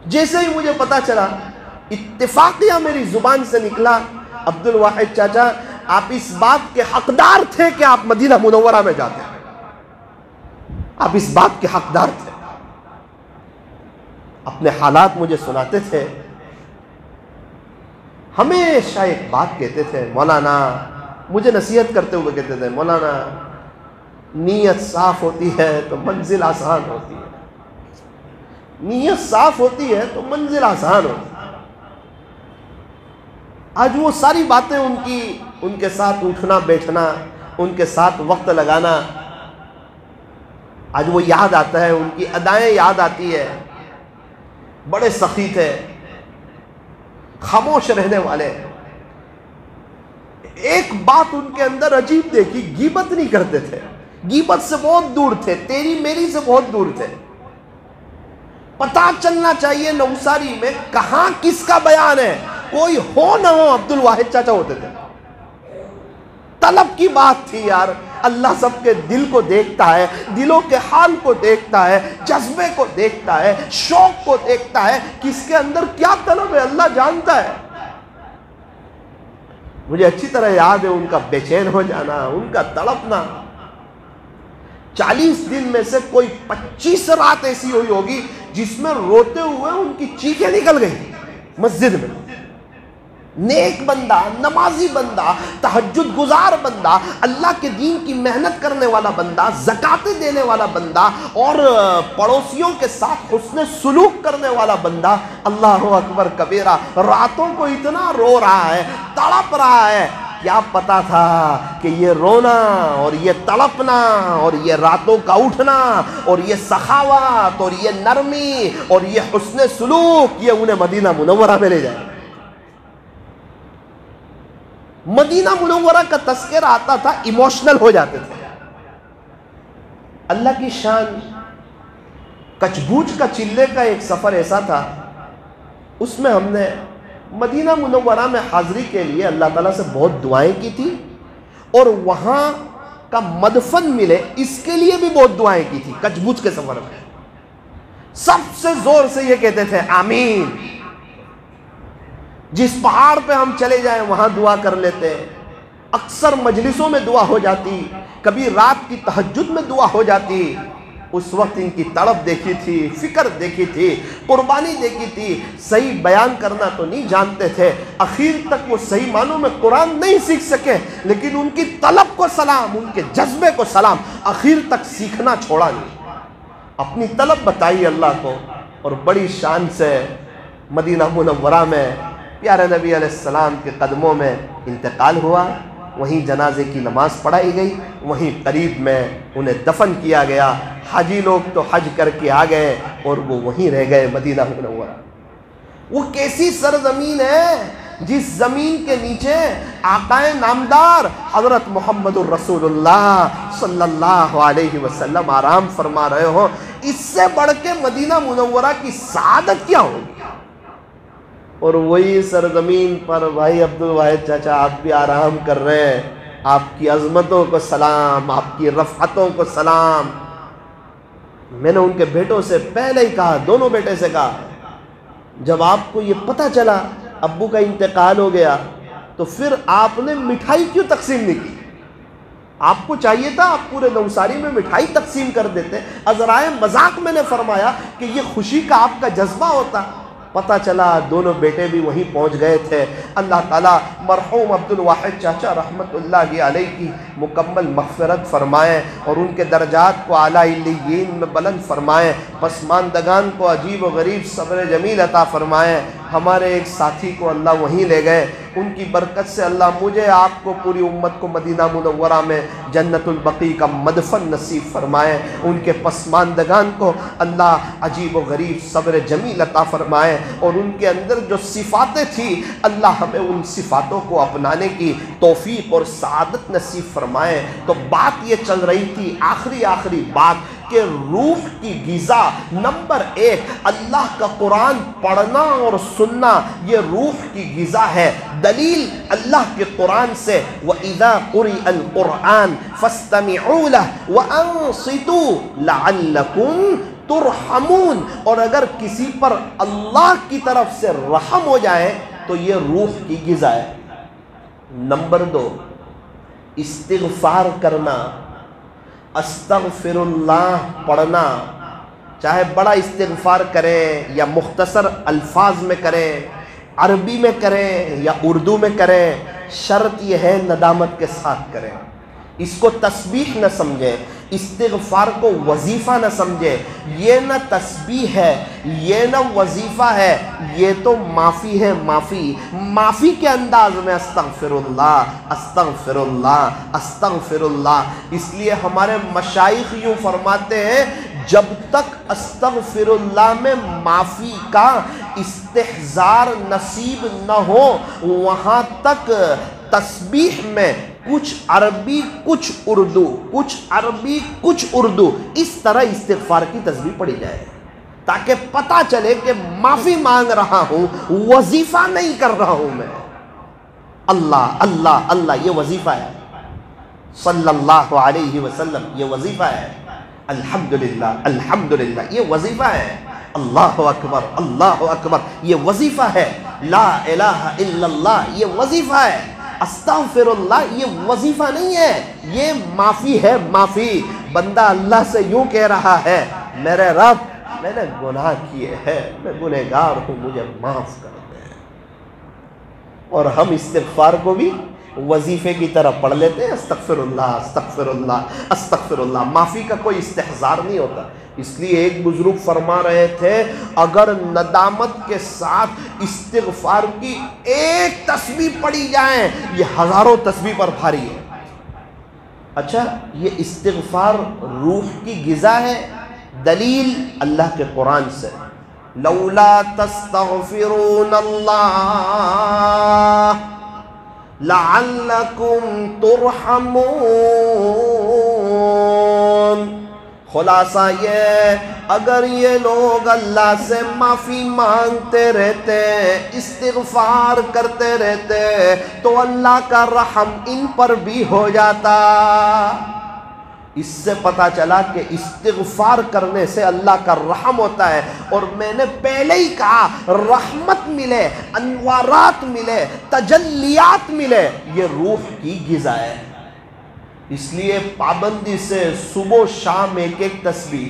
جیسے ہی مجھے پتا چلا، اتفاقیہ میری زبان سے نکلا، عبد الواحد چاچا آپ اس بات کے حقدار تھے کہ آپ مدینہ منورہ میں جاتے ہیں، آپ اس بات کے حقدار تھے. اپنے حالات مجھے سناتے تھے، ہمیشہ ایک بات کہتے تھے، مولانا مجھے نصیحت کرتے ہوئے کہتے تھے، مولانا نیت صاف ہوتی ہے تو منزل آسان ہوتی ہے، نیت صاف ہوتی ہے تو منزل آسان ہوتی ہے. آج وہ ساری باتیں ان کے ساتھ اٹھنا بیٹھنا، ان کے ساتھ وقت لگانا، آج وہ یاد آتا ہے، ان کی ادائیں یاد آتی ہے. بڑے سخی تھے، خاموش رہنے والے. ایک بات ان کے اندر عجیب دیکھی، غیبت نہیں کرتے تھے، غیبت سے بہت دور تھے، تیری میری سے بہت دور تھے. پتہ چلنا چاہیے نوساری میں کہاں کس کا بیان ہے، کوئی ہو نہ ہو عبد الواحد چاچا ہوتے تھے. طلب کی بات تھی یار. اللہ سب کے دل کو دیکھتا ہے، دلوں کے حال کو دیکھتا ہے، جذبے کو دیکھتا ہے، شوق کو دیکھتا ہے، کس کے اندر کیا طلب ہے اللہ جانتا ہے. مجھے اچھی طرح یاد ہے ان کا بے چین ہو جانا، ان کا تڑپنا. 40 دن میں سے کوئی 25 رات ایسی ہوئی ہوگی جس میں روتے ہوئے ان کی چیخیں نکل گئی مسجد میں. نیک بندہ، نمازی بندہ، تہجد گزار بندہ، اللہ کے دین کی محنت کرنے والا بندہ، زکاتیں دینے والا بندہ، اور پڑوسیوں کے ساتھ حسن سلوک کرنے والا بندہ، اللہ اکبر کبیرہ، راتوں کو اتنا رو رہا ہے، تڑپ رہا ہے. کیا پتا تھا کہ یہ رونا اور یہ تڑپنا اور یہ راتوں کا اٹھنا اور یہ سخاوت اور یہ نرمی اور یہ حسن سلوک یہ انہیں مدینہ منورہ میں لے جائے. مدینہ منورہ کا تذکرہ آتا تھا، ایموشنل ہو جاتے تھے. اللہ کی شان. کچبوج کا چلے کا ایک سفر ایسا تھا، اس میں ہم نے مدینہ منورہ میں حاضری کے لیے اللہ تعالیٰ سے بہت دعائیں کی تھی، اور وہاں کا مدفن ملے اس کے لیے بھی بہت دعائیں کی تھی. کچبوج کے سفر میں سب سے زور سے یہ کہتے تھے آمین. جس پہاڑ پہ ہم چلے جائیں وہاں دعا کر لیتے. اکثر مجلسوں میں دعا ہو جاتی، کبھی رات کی تہجد میں دعا ہو جاتی. اس وقت ان کی تڑپ دیکھی تھی، فکر دیکھی تھی، قربانی دیکھی تھی. صحیح بیان کرنا تو نہیں جانتے تھے، اخیر تک وہ صحیح معنوں میں قرآن نہیں سیکھ سکے، لیکن ان کی طلب کو سلام، ان کے جذبے کو سلام، اخیر تک سیکھنا چھوڑا نہیں. اپنی طلب بتائی اللہ کو، اور بڑی شان سے مدینہ منورہ میں پیارے نبی علیہ السلام کے قدموں میں انتقال ہوا. وہیں جنازے کی نماز پڑھائی گئی، وہیں قریب میں انہیں دفن کیا گیا. حاجی لوگ تو حج کر کے آ گئے اور وہ وہیں رہ گئے مدینہ منورہ. وہ کیسی سرزمین ہے جس زمین کے نیچے آقائے نامدار حضرت محمد الرسول اللہ صلی اللہ علیہ وسلم آرام فرما رہے ہو. اس سے بڑھ کے مدینہ منورہ کی سعادت کیا ہوگی. اور وہی سرزمین پر بھائی عبد الواحد چاچا آپ بھی آرام کر رہے ہیں. آپ کی عظمتوں کو سلام، آپ کی رفعتوں کو سلام. میں نے ان کے بیٹوں سے پہلے ہی کہا، دونوں بیٹے سے کہا، جب آپ کو یہ پتہ چلا ابو کا انتقال ہو گیا تو پھر آپ نے مٹھائی کیوں تقسیم نہیں کی؟ آپ کو چاہیے تھا آپ پورے نوساری میں مٹھائی تقسیم کر دیتے. عذرائے مذاق میں نے فرمایا کہ یہ خوشی کا آپ کا جذبہ ہوتا. پتہ چلا دونوں بیٹے بھی وہیں پہنچ گئے تھے. اللہ تعالیٰ مرحوم عبد الواحد چاچا رحمت اللہ علیہ کی مکمل مغفرت فرمائے اور ان کے درجات کو اعلیٰ علیین میں بلند فرمائے. پسماندگان کو عجیب و غریب صبر جمیل عطا فرمائے. ہمارے ایک ساتھی کو اللہ وہیں لے گئے، ان کی برکت سے اللہ مجھے آپ کو پوری امت کو مدینہ منورہ میں جنت البقیع کا مدفن نصیب فرمائے، ان کے پسماندگان کو اللہ عجیب و غریب صبر جمیل عطا فرمائے، اور ان کے اندر جو صفاتیں تھیں اللہ ہمیں ان صفاتوں کو اپنانے کی توفیق اور سعادت نصیب فرمائے۔ تو بات یہ چل رہی تھی، آخری بات کہ روح کی غذا نمبر 1 اللہ کا قرآن پڑھنا اور سننا، یہ روح کی غذا ہے۔ دلیل اللہ کے قرآن سے وَإِذَا قُرِئَ الْقُرْآنُ فَاسْتَمِعُوا لَهُ وَأَنصِتُوا لَعَلَّكُمْ ترحمون، اور اگر کسی پر اللہ کی طرف سے رحم ہو جائے تو یہ روح کی غذا ہے۔ نمبر 2 استغفار کرنا، استغفر اللہ پڑھنا، چاہے بڑا استغفار کریں یا مختصر الفاظ میں کریں، عربی میں کریں یا اردو میں کریں، شرط یہ ہے ندامت کے ساتھ کریں۔ اس کو تسبیح نہ سمجھیں، استغفار کو وظیفہ نہ سمجھیں، یہ نہ تسبیح ہے، یہ نہ وظیفہ ہے، یہ تو معافی ہے، معافی کے انداز میں استغفر اللہ استغفر اللہ استغفر اللہ۔ اس لیے ہمارے مشائخ یوں فرماتے ہیں، جب تک استغفر اللہ میں معافی کا استحضار نصیب نہ ہو وہاں تک تسبیح میں کچھ عربی کچھ اردو، کچھ عربی کچھ اردو، اس طرح استغفار کی تسبیح پڑھی جائے تاکہ پتہ چلے کہ معافی مانگ رہا ہوں، وظیفہ نہیں کر رہا ہوں میں۔ اللہ اللہ اللہ یہ وظیفہ ہے، صلی اللہ علیہ وسلم یہ وظیفہ ہے، الحمدللہ الحمدللہ یہ وظیفہ ہے، اللہ اکبر یہ وظیفہ ہے، لا الہ الا اللہ یہ وظیفہ ہے، استغفر اللہ یہ وظیفہ نہیں ہے، یہ معافی ہے، معافی۔ بندہ اللہ سے یوں کہہ رہا ہے، میرے رب میں نے گناہ کیے ہیں، میں گنہگار ہوں، مجھے معاف کر دے۔ اور ہم استغفار کو بھی وظیفے کی طرح پڑھ لیتے ہیں، استغفر اللہ استغفر اللہ استغفر اللہ، معافی کا کوئی استحضار نہیں ہوتا۔ اس لیے ایک بزرگ فرما رہے تھے، اگر ندامت کے ساتھ استغفار کی ایک تسبیح پڑھی جائیں یہ ہزاروں تسبیح پر بھاری ہے۔ اچھا، یہ استغفار روح کی غذا ہے، دلیل اللہ کے قرآن سے، لولا تستغفرون اللہ لعلکم ترحمون۔ خلاصہ یہ، اگر یہ لوگ اللہ سے معافی مانگتے رہتے، استغفار کرتے رہتے تو اللہ کا رحم ان پر بھی ہو جاتا۔ اس سے پتہ چلا کہ استغفار کرنے سے اللہ کا رحم ہوتا ہے، اور میں نے پہلے ہی کہا رحمت ملے، انوارات ملے، تجلیات ملے، یہ روح کی غذا ہے۔ اس لیے پابندی سے صبح و شام ایک تسبیح،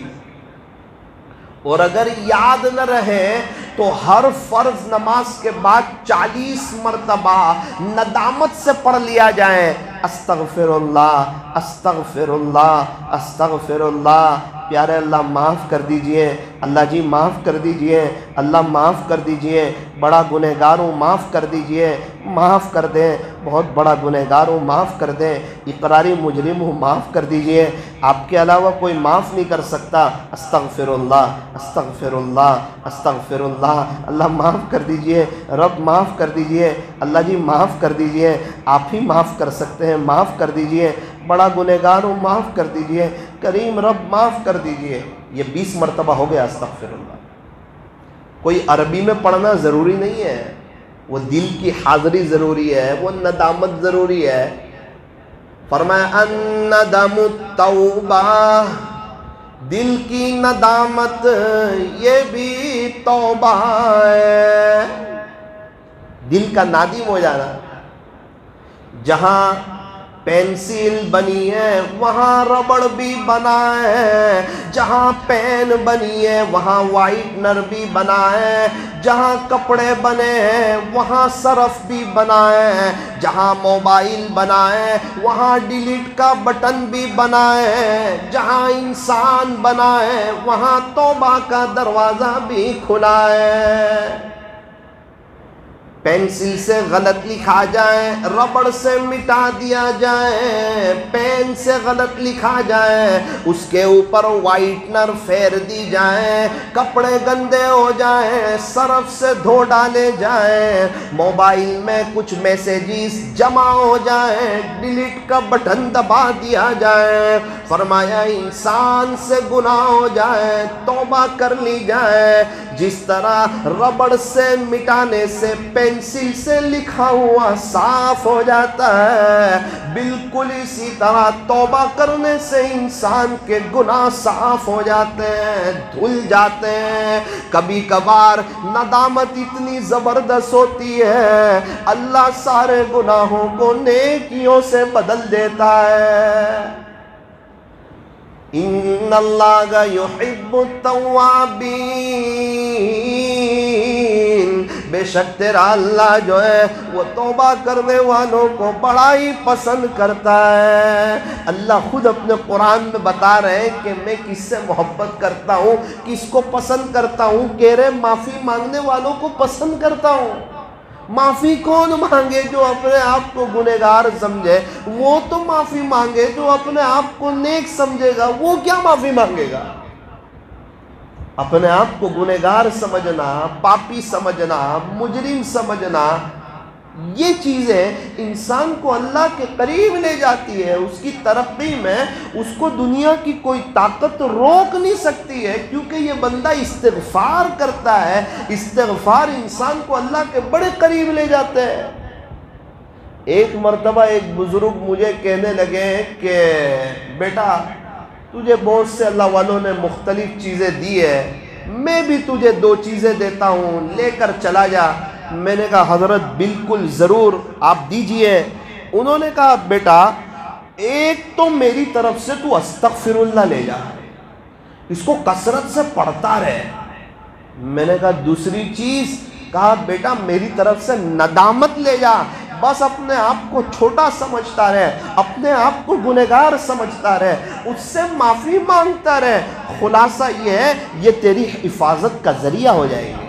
اور اگر یاد نہ رہے تو ہر فرض نماز کے بعد 40 مرتبہ ندامت سے پڑھ لیا جائے، استغفر اللہ استغفر اللہ استغفر اللہ۔ پیارے اللہ معاف کر دیجئے، اللہ جی معاف کر دیجئے، اللہ معاف کر دیجئے، بڑا گنہگار ہوں معاف کر دیجئے، معاف کر دیں، بہت بڑا گنہگار ہوں معاف کر دیں، اقراری مجرم ہوں معاف کر دیجئے، آپ کے علاوہ کوئی معاف نہیں کر سکتا، استغفر اللہ استغفر اللہ استغفر اللہ۔ اللہ معاف کر دیجئے، رب معاف کر دیجئے، اللہ جی معاف کر دیجئے، آپ ہی معاف کر سکتے ہیں، معاف کر دیجئے، بڑا گنہگار ہوں معاف کر دیجئے، کریم رب معاف کر دیجئے۔ یہ 20 مرتبہ ہو گیا استغفر اللہ۔ کوئی عربی میں پڑھنا ضروری نہیں ہے، وہ دل کی حاضری ضروری ہے، وہ ندامت ضروری ہے۔ فرمایا الندم التوبہ، دل کی ندامت یہ بھی توبہ ہے۔ دل کا نادم ہو جانا، جہاں پینسل بنی ہے وہاں ربڑ بھی بنا ہے، جہاں پین بنی ہے وہاں وائٹنر بھی بنا ہے، جہاں کپڑے بنے ہیں وہاں صرف بھی بنا ہے، جہاں موبائل بنا ہے وہاں ڈیلیٹ کا بٹن بھی بنا ہے، جہاں انسان بنا ہے وہاں توبہ کا دروازہ بھی کھلا ہے۔ پینسل سے غلط لکھا جائے، ربڑ سے مٹا دیا جائے، پین سے غلط لکھا جائے، اس کے اوپر وائٹنر پھیر دی جائے، کپڑے گندے ہو جائیں، سرف سے دھو ڈالے جائیں، موبائل میں کچھ میسیجز جمع ہو جائیں، ڈیلیٹ کا بٹن دبا دیا جائے، فرمایا انسان سے گناہ ہو جائے، توبہ کر لی جائے، جس طرح ربڑ سے مٹانے سے پینسل سے لکھا ہوا صاف ہو جاتا ہے، بالکل اسی طرح توبہ کرنے سے انسان کے گناہ صاف ہو جاتے ہیں، دھل جاتے ہیں۔ کبھی کبھار ندامت اتنی زبردست ہوتی ہے، اللہ سارے گناہوں کو نیکیوں سے بدل دیتا ہے۔ ان اللہ یحب التوابین، بے شک تیرا اللہ جو ہے وہ توبہ کرنے والوں کو بڑا ہی پسند کرتا ہے۔ اللہ خود اپنے قرآن میں بتا رہے ہیں کہ میں کس سے محبت کرتا ہوں، کس کو پسند کرتا ہوں، کہہ رہے معافی مانگنے والوں کو پسند کرتا ہوں۔ معافی کون مانگے جو اپنے آپ کو گنہگار سمجھے، وہ تو معافی مانگے جو اپنے آپ کو نیک سمجھے گا، وہ کیا معافی مانگے گا؟ اپنے آپ کو گنہگار سمجھنا، پاپی سمجھنا، مجرم سمجھنا، یہ چیزیں انسان کو اللہ کے قریب لے جاتی ہے، اس کی ترقی میں اس کو دنیا کی کوئی طاقت روک نہیں سکتی ہے، کیونکہ یہ بندہ استغفار کرتا ہے۔ استغفار انسان کو اللہ کے بڑے قریب لے جاتے ہیں۔ ایک مرتبہ ایک بزرگ مجھے کہنے لگے کہ بیٹا تجھے بہت سے اللہ والوں نے مختلف چیزیں دی ہے، میں بھی تجھے 2 چیزیں دیتا ہوں، لے کر چلا جا۔ میں نے کہا حضرت بالکل ضرور آپ دیجئے۔ انہوں نے کہا بیٹا ایک تو میری طرف سے تو استغفر اللہ لے جا، اس کو کثرت سے پڑھتا رہے۔ میں نے کہا دوسری چیز، کہا بیٹا میری طرف سے ندامت لے جا، بس اپنے آپ کو چھوٹا سمجھتا رہے، اپنے آپ کو گنہگار سمجھتا رہے، اس سے معافی مانگتا رہے۔ خلاصہ یہ ہے یہ تیری حفاظت کا ذریعہ ہو جائے گی۔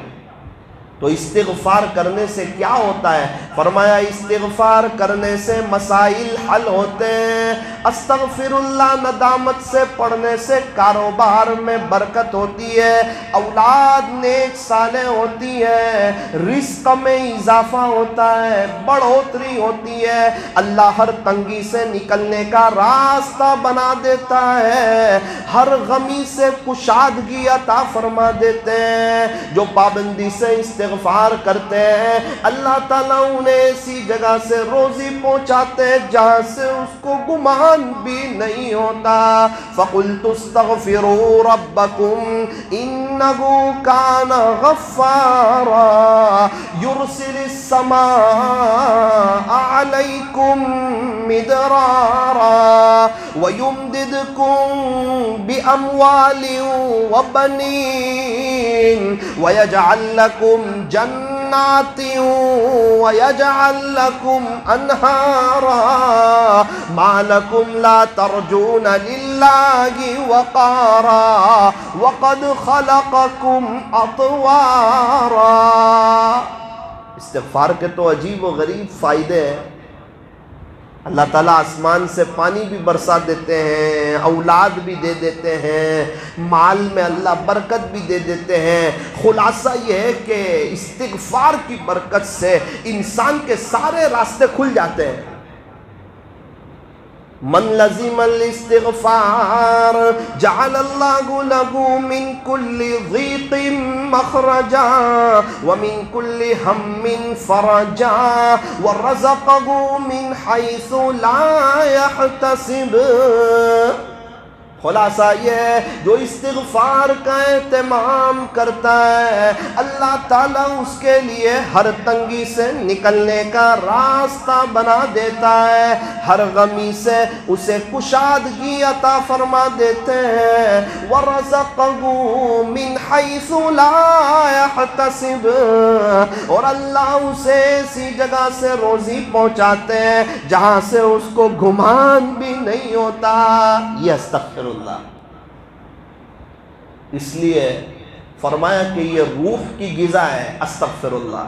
تو استغفار کرنے سے کیا ہوتا ہے؟ فرمایا استغفار کرنے سے مسائل حل ہوتے ہیں۔ استغفر اللہ ندامت سے پڑھنے سے کاروبار میں برکت ہوتی ہے، اولاد نیک صالح ہوتی ہے، رزق میں اضافہ ہوتا ہے، بڑھوتری ہوتی ہے، اللہ ہر تنگی سے نکلنے کا راستہ بنا دیتا ہے، ہر غمی سے کشادگی عطا فرما دیتے ہیں۔ جو پابندی سے استغفار کرتے ہیں اللہ تعالیٰ انہیں ایسی جگہ سے روزی پہنچاتے ہیں جہاں سے اس کو گمان بھی نہیں ہوتا۔ فَقُلْتُ اسْتَغْفِرُوا رَبَّكُمْ إِنَّهُ كَانَ غَفَّارًا يُرْسِلِ السَّمَاءَ عَلَيْكُمْ مِدْرَارًا وَيُمْدِدْكُمْ بِأَمْوَالٍ وَبَنِينَ وَيَجْعَلْ لَكُمْ جنات وَيَجْعَلْ لَكُمْ أَنْهَارًا مَا لَكُمْ لَا تَرْجُونَ لِلَّهِ وَقَارًا وَقَدْ خَلَقَكُمْ أَطْوَارًا۔ استغفار کے تو عجیب و غریب فائدے ہیں۔ اللہ تعالیٰ آسمان سے پانی بھی برسا دیتے ہیں، اولاد بھی دے دیتے ہیں، مال میں اللہ برکت بھی دے دیتے ہیں۔ خلاصہ یہ ہے کہ استغفار کی برکت سے انسان کے سارے راستے کھل جاتے ہیں۔ من لزم الاستغفار جعل اللہ له من كل ضيق مخرجا ومن كل هم فرجا ورزقه من حيث لا يحتسب۔ خلاصہ یہ ہے جو استغفار کا اہتمام کرتا ہے اللہ تعالیٰ اس کے لیے ہر تنگی سے نکلنے کا راستہ بنا دیتا ہے، ہر غمی سے اسے کشادگی عطا فرما دیتے ہیں۔ وَرَزَقَهُ مِنْ حَيْثُ لَا يَحْتَسِبُ، اور اللہ اسے ایسی جگہ سے روزی پہنچاتے ہیں جہاں سے اس کو گمان بھی نہیں ہوتا۔ یہ استغفر اللہ۔ اس لیے فرمایا کہ یہ روح کی غذا ہے استغفر اللہ۔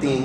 3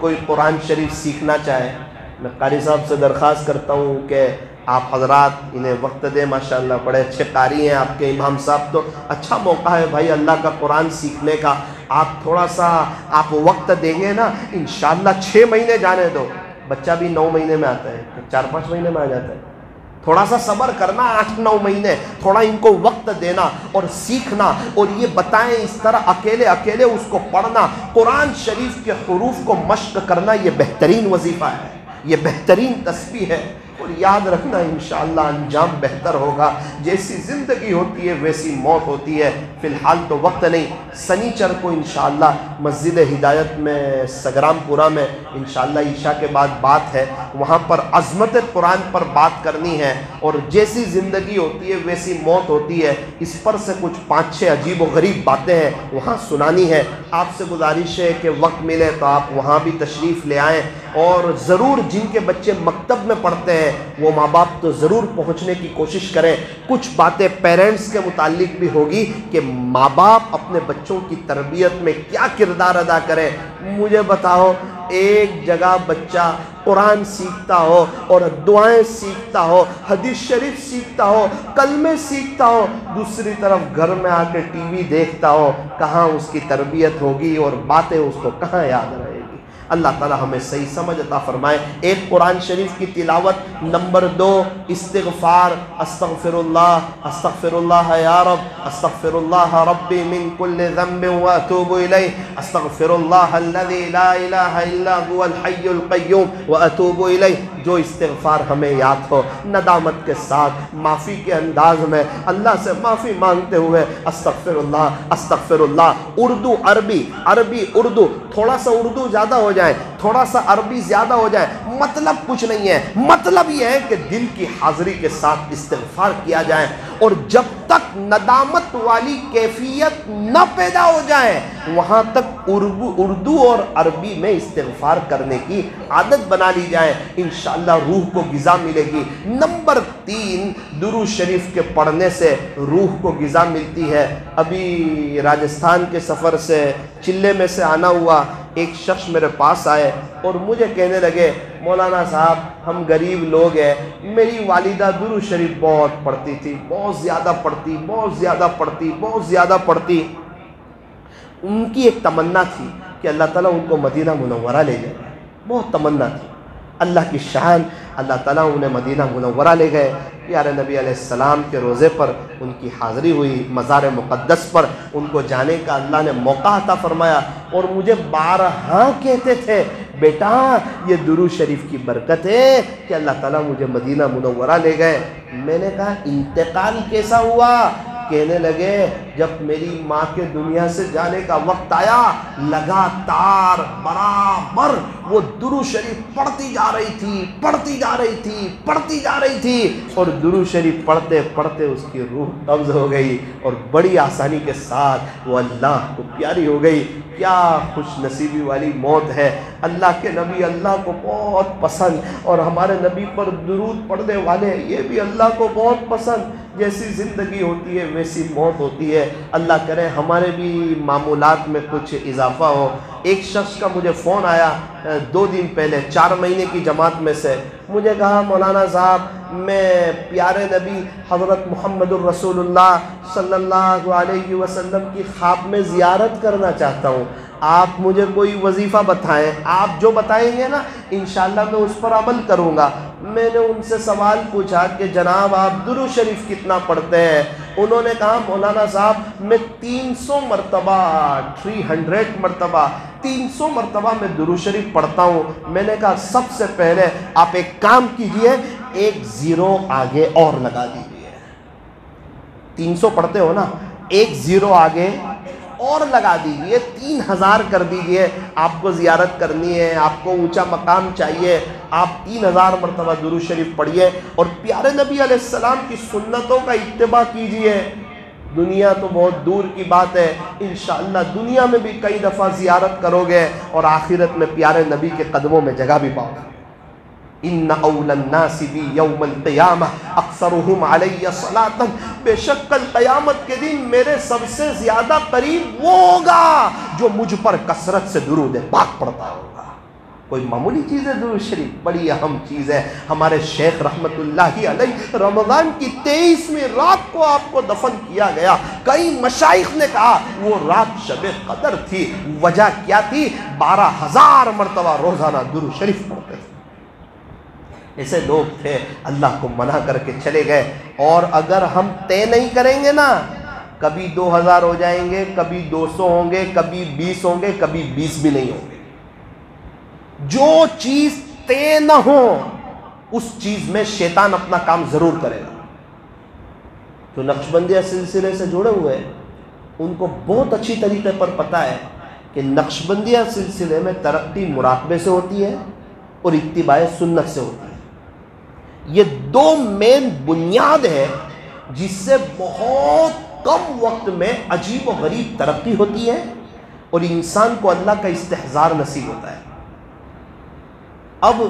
کوئی قرآن شریف سیکھنا چاہے، میں قاری صاحب سے درخواست کرتا ہوں کہ آپ حضرات انہیں وقت دیں، ماشاءاللہ بڑے اچھے قاری ہیں آپ کے امام صاحب، تو اچھا موقع ہے بھائی اللہ کا قرآن سیکھنے کا۔ آپ تھوڑا سا آپ وقت دیں گے نا، انشاءاللہ 6 مہینے جانے دو، بچہ بھی 9 مہینے میں آتا ہے، 4-5 مہینے میں آ جاتا ہے۔ تھوڑا سا صبر کرنا، 8-9 مہینے، تھوڑا ان کو وقت دینا اور سیکھنا، اور یہ بتائیں اس طرح اکیلے اکیلے اس کو پڑھنا، قرآن شریف کے حروف کو مشق کرنا، یہ بہترین وظیفہ ہے، یہ بہترین تسبیح ہے۔ اور یاد رکھنا انشاءاللہ انجام بہتر ہوگا۔ جیسی زندگی ہوتی ہے ویسی موت ہوتی ہے۔ فی الحال تو وقت نہیں، سنیچر کو انشاءاللہ مسجد ہدایت میں سگرام پورہ میں انشاءاللہ عشاء کے بعد بات ہے، وہاں پر عظمت قرآن پر بات کرنی ہے، اور جیسی زندگی ہوتی ہے ویسی موت ہوتی ہے، اس پر سے کچھ 5-6 عجیب و غریب باتیں ہیں وہاں سنانی ہے۔ آپ سے گزارش ہے کہ وقت ملے تو آپ وہاں بھی تشریف لے آئیں، اور ضرور جن کے بچے مکتب میں پڑھتے ہیں وہ ماں باپ تو ضرور پہنچنے کی کوشش کریں۔ کچھ باتیں پیرنٹس کے متعلق بھی ہوگی کہ ماں باپ اپنے بچوں کی تربیت میں کیا کردار ادا کریں۔ مجھے بتاؤ، ایک جگہ بچہ قرآن سیکھتا ہو اور دعائیں سیکھتا ہو، حدیث شریف سیکھتا ہو، کلمے سیکھتا ہو، دوسری طرف گھر میں آ کے ٹی وی دیکھتا ہو، کہاں اس کی تربیت ہوگی اور باتیں اس کو کہاں یاد رہے گی؟ اللہ تعالی ہمیں صحیح سمجھ عطا فرمائے۔ ایک قرآن شریف کی تلاوت، نمبر 2 استغفار، استغفر اللہ یا رب، استغفر اللہ ربی من کل ذنب واتوب الیہ، استغفر اللہ الذی لا الہ الا هو الحی القیوم واتوب الیہ۔ جو استغفار ہمیں یاد ہو، ندامت کے ساتھ، معافی کے انداز میں اللہ سے معافی مانگتے ہوئے استغفر اللہ۔ اردو عربی، عربی اردو، تھوڑا سا اردو زیادہ ہو جائے، تھوڑا سا عربی زیادہ ہو جائے، مطلب کچھ نہیں ہے، مطلب یہ ہے کہ دل کی حاضری کے ساتھ استغفار کیا جائے، اور جب تک ندامت والی کیفیت نہ پیدا ہو جائے وہاں تک اردو اور عربی میں استغفار کرنے کی عادت بنا لی جائے، انشاءاللہ روح کو غذا ملے گی۔ نمبر 3 درود شریف کے پڑھنے سے روح کو غذا ملتی ہے۔ ابھی راجستھان کے سفر سے چلے میں سے آنا ہوا، ایک شخص میرے پاس آئے اور مجھے کہنے لگے، مولانا صاحب ہم غریب لوگ ہیں، میری والدہ درود شریف بہت پڑھتی تھی، بہت زیادہ پڑھتی، ان کی ایک تمنا تھی کہ اللہ تعالیٰ ان کو مدینہ منورہ لے جائے، بہت تمنا تھی۔ اللہ کی شان، اللہ تعالیٰ انہیں مدینہ منورہ لے گئے، پیارے نبی علیہ السلام کے روزے پر ان کی حاضری ہوئی، مزار مقدس پر ان کو جانے کا اللہ نے موقع عطا فرمایا، اور مجھے بارہا کہتے تھے، بیٹا یہ درود شریف کی برکت ہے کہ اللہ تعالیٰ مجھے مدینہ منورہ لے گئے۔ میں نے کہا انتقال کیسا ہوا؟ کہنے لگے جب میری ماں کے دنیا سے جانے کا وقت آیا، لگاتار برابر وہ درود شریف پڑھتی جا رہی تھی، اور درود شریف پڑھتے پڑھتے اس کی روح قبض ہو گئی، اور بڑی آسانی کے ساتھ وہ اللہ کو پیاری ہو گئی۔ کیا خوش نصیبی والی موت ہے۔ اللہ کے نبی اللہ کو بہت پسند، اور ہمارے نبی پر درود پڑھنے والے یہ بھی اللہ کو بہت پسند۔ جیسی زندگی ہوتی ہے ویسی موت ہوتی ہے۔ اللہ کرے ہمارے بھی معمولات میں کچھ اضافہ ہو۔ ایک شخص کا مجھے فون آیا 2 دن پہلے، 4 مہینے کی جماعت میں سے، مجھے کہا مولانا صاحب میں پیارے نبی حضرت محمد الرسول اللہ صلی اللہ علیہ وسلم کی خواب میں زیارت کرنا چاہتا ہوں، آپ مجھے کوئی وظیفہ بتائیں، آپ جو بتائیں گے نا انشاءاللہ میں اس پر عمل کروں گا۔ میں نے ان سے سوال پوچھا کہ جناب آپ درود شریف کتنا پڑھتے ہیں؟ انہوں نے کہا مولانا صاحب میں 300 مرتبہ 300 مرتبہ میں درود شریف پڑھتا ہوں۔ میں نے کہا سب سے پہلے آپ ایک کام کیجئے، 1 0 آگے اور لگا دیجئے۔ 300 پڑھتے ہو نا، 1 0 آگے اور لگا دیجئے، 3000 کر دیجئے۔ آپ کو زیارت کرنی ہے، آپ کو اونچا مقام چاہیے، آپ 3000 مرتبہ درود شریف پڑھیے، اور پیارے نبی علیہ السلام کی سنتوں کا اتباع کیجئے۔ دنیا تو بہت دور کی بات ہے، انشاءاللہ دنیا میں بھی کئی دفعہ زیارت کرو گے، اور آخرت میں پیارے نبی کے قدموں میں جگہ بھی پاؤ گے۔ ان اول الناس بی یوم القیامہ اکثرهم علی صلاۃ، بے شک کل قیامت کے دن میرے سب سے زیادہ قریب وہ ہوگا جو مجھ پر کثرت سے درود پاک پڑھتا ہوگا۔ کوئی معمولی چیز ہے درود شریف؟ بڑی اہم چیز ہے۔ ہمارے شیخ رحمت اللہ علیہ رمضان کی 23ویں رات کو آپ کو دفن کیا گیا۔ کئی مشائخ نے کہا وہ رات شب قدر تھی۔ وجہ کیا تھی؟ 12,000 مرتبہ روزانہ درود شریف پڑھتے تھے۔ ایسے لوگ تھے، اللہ کو منع کر کے چلے گئے۔ اور اگر ہم طے نہیں کریں گے نا، کبھی 2000 ہو جائیں گے، کبھی 200 ہوں گے، کبھی 20 ہوں گے، کبھی 20 بھی نہیں ہوں گے۔ جو چیز طے نہ ہو اس چیز میں شیطان اپنا کام ضرور کرے گا۔ جو نقشبندیہ سلسلے سے جڑے ہوئے ہیں ان کو بہت اچھی طریقے پر پتہ ہے کہ نقشبندیہ سلسلے میں ترقی مراقبے سے ہوتی ہے اور اتباع سنت سے ہوتی ہے۔ یہ دو مین بنیاد ہے جس سے بہت کم وقت میں عجیب و غریب ترقی ہوتی ہے اور انسان کو اللہ کا استحضار نصیب ہوتا ہے۔ اب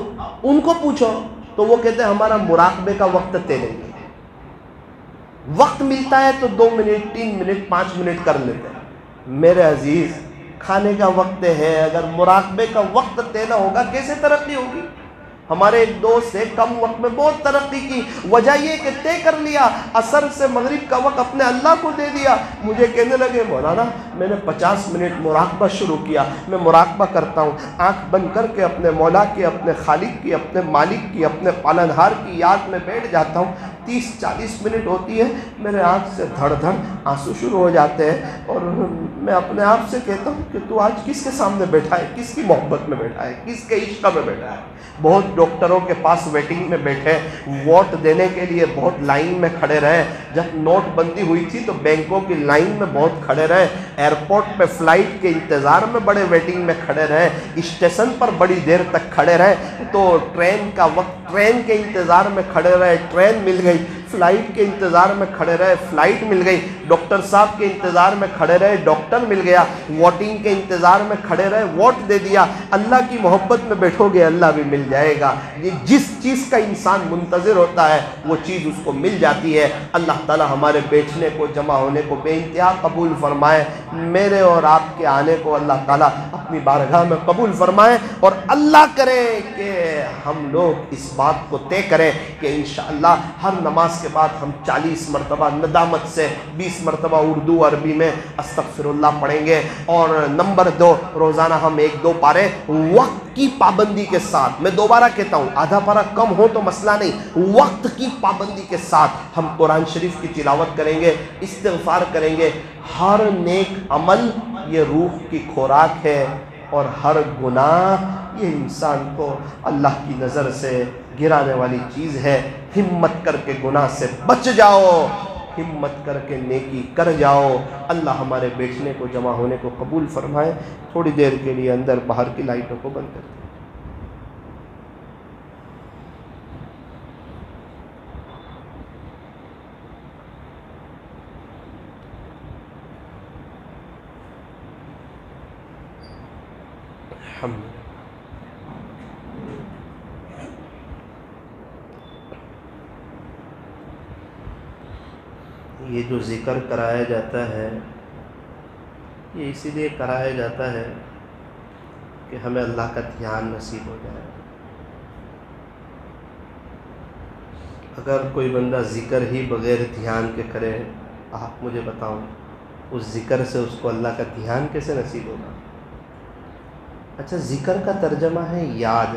ان کو پوچھو تو وہ کہتے ہیں ہمارا مراقبے کا وقت طے نہیں ہے، وقت ملتا ہے تو 2 منٹ 3 منٹ 5 منٹ کر لیتے ہیں۔ میرے عزیز، کھانے کا وقت ہے، اگر مراقبے کا وقت طے نہ ہوگا کیسے ترقی ہوگی؟ ہمارے ایک دوست سے کم وقت میں بہت ترقی کی، وجہ یہ کہ طے کر لیا، عصر سے مغرب کا وقت اپنے اللہ کو دے دیا۔ مجھے کہنے لگے مولانا میں نے 50 منٹ مراقبہ شروع کیا، میں مراقبہ کرتا ہوں، آنکھ بند کر کے اپنے مولا کی، اپنے خالق کی، اپنے مالک کی، اپنے پالنہار کی یاد میں بیٹھ جاتا ہوں۔ 30-40 منٹ ہوتی ہے، میرے آنکھ سے دھڑ دھڑ آنسو شروع ہو جاتے ہیں اور میں اپنے آپ سے کہتا ہوں کہ تو آج کس کے سامنے بیٹھا ہے، کس کی محبت میں بیٹھا ہے، کس کے عشق میں بیٹھا ہے؟ بہت ڈاکٹروں کے پاس ویٹنگ میں بیٹھے، ووٹ دینے کے لیے بہت لائن میں کھڑے رہے۔ جب نوٹ بندی ہوئی تھی تو بینکوں کی لائن میں بہت کھڑے رہے، ایئرپورٹ پہ فلائٹ کے انتظار میں بڑے ویٹنگ میں کھڑے رہے، اسٹیشن پر بڑی دیر تک کھڑے رہے، تو ٹرین کا وقت، ٹرین کے انتظار میں کھڑے رہے، ٹرین مل گئی، فلائٹ کے انتظار میں کھڑے رہے، فلائٹ مل گئی، ڈاکٹر صاحب کے انتظار میں کھڑے رہے، ڈاکٹر مل گیا، ووٹنگ کے انتظار میں کھڑے رہے، ووٹ دے دیا۔ اللہ کی محبت میں بیٹھو گے اللہ بھی مل جائے گا۔ یہ جس چیز کا انسان منتظر ہوتا ہے وہ چیز اس کو مل جاتی ہے۔ اللہ تعالی ہمارے بیٹھنے کو، جمع ہونے کو بے انتہا قبول فرمائے، میرے اور آپ کے آنے کو اللہ تعالی اپنی بارگاہ میں قبول فرمائے، اور اللہ کرے کہ ہم لوگ اس بات کو طے کریں کہ انشاءاللہ ہر نماز کے بعد ہم 40 مرتبہ ندامت سے 20 مرتبہ اردو عربی میں استغفر اللہ پڑھیں گے۔ اور نمبر 2، روزانہ ہم 1-2 پارے وقت کی پابندی کے ساتھ، میں دوبارہ کہتا ہوں آدھا پارہ کم ہو تو مسئلہ نہیں، وقت کی پابندی کے ساتھ ہم قرآن شریف کی تلاوت کریں گے، استغفار کریں گے۔ ہر نیک عمل یہ روح کی خوراک ہے، اور ہر گناہ یہ انسان کو اللہ کی نظر سے گرانے والی چیز ہے۔ ہمت کر کے گناہ سے بچ جاؤ، ہمت کر کے نیکی کر جاؤ۔ اللہ ہمارے بیٹھنے کو، جمع ہونے کو قبول فرمائے۔ تھوڑی دیر کے لیے اندر باہر کی لائٹوں کو بند کر دیں۔ یہ جو ذکر کرایا جاتا ہے یہ اسی لیے کرایا جاتا ہے کہ ہمیں اللہ کا دھیان نصیب ہو جائے۔ اگر کوئی بندہ ذکر ہی بغیر دھیان کے کرے، آپ مجھے بتاؤ اس ذکر سے اس کو اللہ کا دھیان کیسے نصیب ہوگا؟ اچھا، ذکر کا ترجمہ ہے یاد۔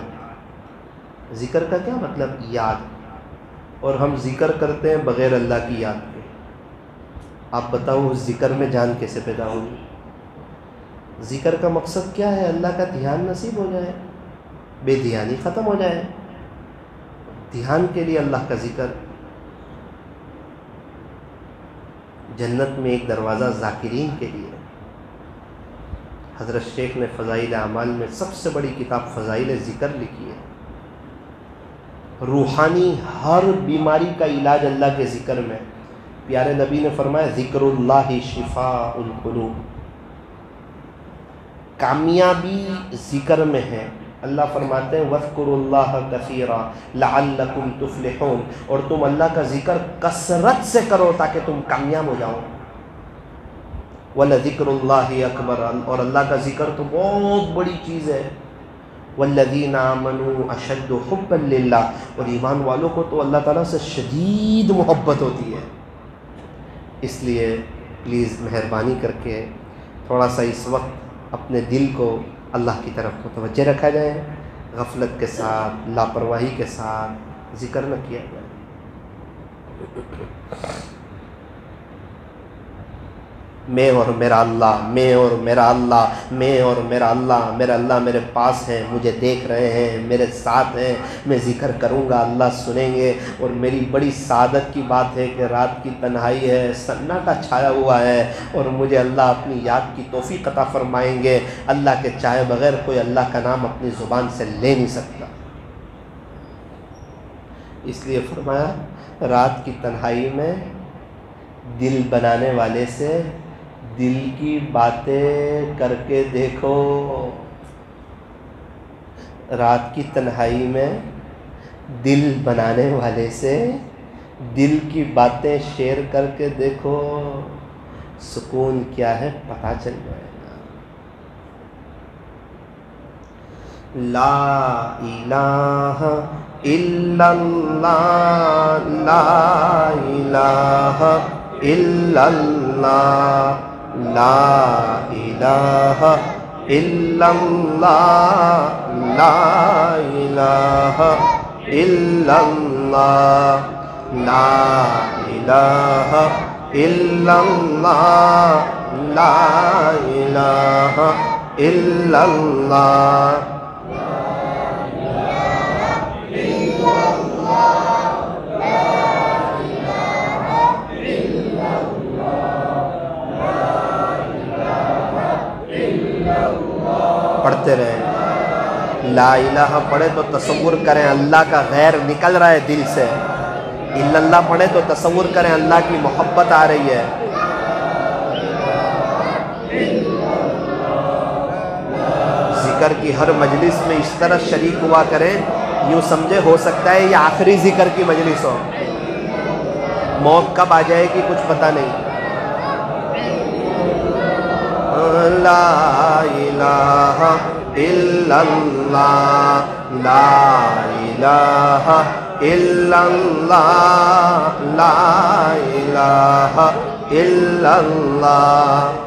ذکر کا کیا مطلب؟ یاد۔ اور ہم ذکر کرتے ہیں بغیر اللہ کی یاد کے۔ آپ بتاؤ اس ذکر میں جان کیسے پیدا ہوگی؟ ذکر کا مقصد کیا ہے؟ اللہ کا دھیان نصیب ہو جائے، بے دھیانی ختم ہو جائے۔ دھیان کے لیے اللہ کا ذکر۔ جنت میں ایک دروازہ ذاکرین کے لیے۔ حضرت شیخ نے فضائل اعمال میں سب سے بڑی کتاب فضائل ذکر لکھی ہے۔ روحانی ہر بیماری کا علاج اللہ کے ذکر میں۔ پیارے نبی نے فرمایا ذکر اللہ شفاء القلوب، کامیابی ذکر میں ہے۔ اللہ فرماتے ہیں وَاذْكُرُوا اللَّهَ كَثِيرًا لَعَلَّكُمْ تُفْلِحُونَ، اور تم اللہ کا ذکر کثرت سے کرو تاکہ تم کامیاب ہو جاؤ۔ وَلَذِكْرُ اللَّهِ أَكْبَرُ، اور اللہ کا ذکر تو بہت بڑی چیز ہے۔ والذین آمنوا اشد حبا للہ، اور ایمان والوں کو تو اللہ تعالیٰ سے شدید محبت ہوتی ہے۔ اس لیے پلیز مہربانی کر کے تھوڑا سا اس وقت اپنے دل کو اللہ کی طرف متوجہ رکھا جائے، غفلت کے ساتھ، لاپرواہی کے ساتھ ذکر نہ کیا جائے۔ میں اور میرا اللہ، میں اور میرا اللہ، میں اور میرا اللہ، میرا اللہ میرے پاس ہیں، مجھے دیکھ رہے ہیں، میرے ساتھ ہیں، میں ذکر کروں گا، اللہ سنیں گے۔ اور میری بڑی سعادت کی بات ہے کہ رات کی تنہائی ہے، سناٹا چھایا ہوا ہے، اور مجھے اللہ اپنی یاد کی توفیق عطا فرمائیں گے۔ اللہ کے چاہے بغیر کوئی اللہ کا نام اپنی زبان سے لے نہیں سکتا، اس لیے فرمایا رات کی تنہائی میں دل بنانے والے سے دل کی باتیں کر کے دیکھو۔ رات کی تنہائی میں دل بنانے والے سے دل کی باتیں شیئر کر کے دیکھو، سکون کیا ہے پتہ چل جائے گا۔ لا الہ الا اللہ، لا الہ الا اللہ، لا الہ الا اللہ، لا الہ الا اللہ، لا الہ الا اللہ، لا الہ الا اللہ۔ پڑھتے رہیں، لا الہ پڑھے تو تصور کریں اللہ کا غیر نکل رہا ہے دل سے، الا اللہ پڑھے تو تصور کریں اللہ کی محبت آ رہی ہے۔ ذکر کی ہر مجلس میں اس طرح شریک ہوا کریں، یوں سمجھے ہو سکتا ہے یہ آخری ذکر کی مجلس ہو، موت کب آ جائے گی کچھ پتہ نہیں۔ لا الہ الا اللہ، لا الہ الا اللہ، لا الہ الا اللہ۔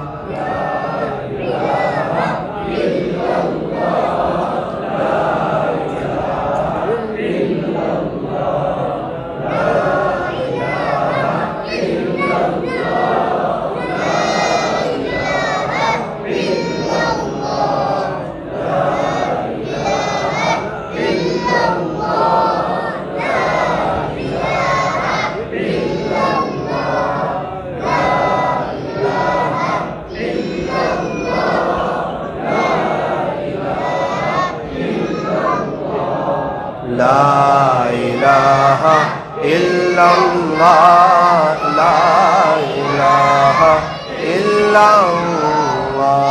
لا الہ الا اللہ، لا الہ الا اللہ،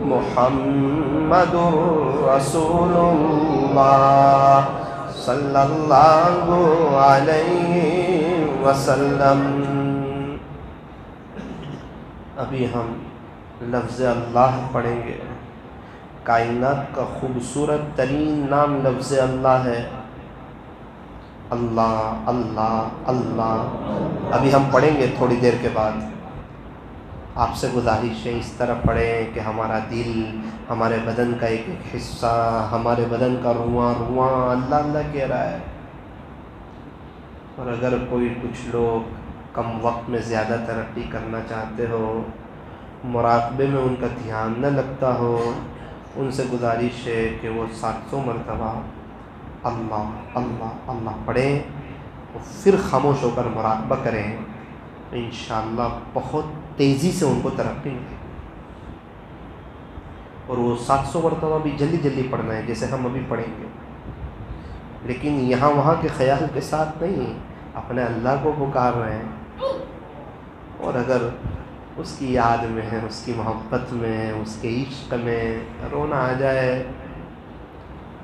محمد رسول اللہ صلی اللہ علیہ وسلم۔ ابھی ہم لفظ اللہ پڑھیں گے۔ کائنات کا خوبصورت ترین نام لفظ اللہ ہے، اللہ اللہ اللہ۔ ابھی ہم پڑھیں گے تھوڑی دیر کے بعد، آپ سے گزارش ہے اس طرح پڑھیں کہ ہمارا دل، ہمارے بدن کا ایک ایک حصہ، ہمارے بدن کا رواں رواں اللہ اللہ کہہ رہا ہے۔ اور اگر کوئی کچھ لوگ کم وقت میں زیادہ ترقی کرنا چاہتے ہو، مراقبے میں ان کا دھیان نہ لگتا ہو، ان سے گزارش ہے کہ وہ 700 مرتبہ اللہ اللہ اللہ پڑھیں اور پھر خاموش ہو کر مراقبہ کریں، انشاءاللہ بہت تیزی سے ان کو ترقی ملے گی۔ اور وہ 700 مرتبہ بھی جلدی جلدی پڑھنا ہے جیسے ہم ابھی پڑھیں گے، لیکن یہاں وہاں کے خیال کے ساتھ نہیں، اپنے اللہ کو پکار رہے ہیں۔ اور اگر اس کی یاد میں ہے، اس کی محبت میں، اس کے عشق میں رونا آ جائے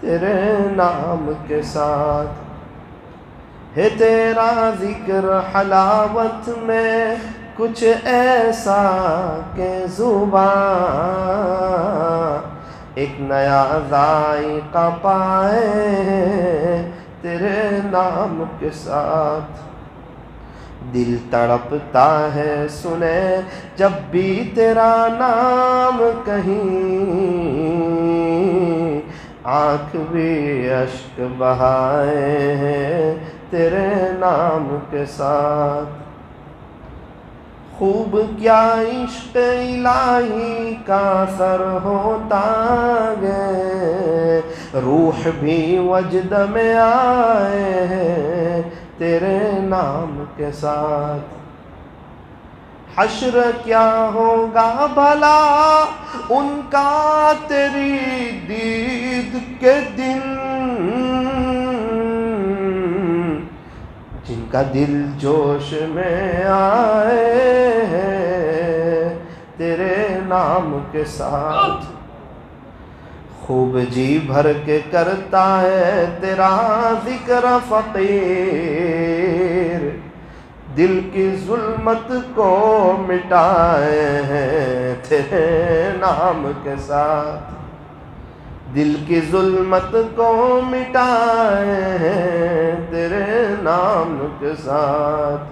تیرے نام کے ساتھ، ہے تیرا ذکر حلاوت میں کچھ ایسا کہ زباں ایک نیا ذائقہ پائے تیرے نام کے ساتھ۔ دل تڑپتا ہے سنے جب بھی تیرا نام کہیں، آنکھ بھی اشک بہائے ہیں تیرے نام کے ساتھ۔ خوب کیا عشق الہی کا اثر ہوتا گے، روح بھی وجد میں آئے ہیں تیرے نام کے ساتھ۔ حشر کیا ہوگا بھلا ان کا تیری دید کے دن، جن کا دل جوش میں آئے ہیں تیرے نام کے ساتھ۔ خوب جی بھر کے کرتا ہے تیرا ذکر فقیر، دل کی ظلمت کو مٹائے ہیں تیرے نام کے ساتھ، دل کی ظلمت کو مٹائے ہیں تیرے نام کے ساتھ۔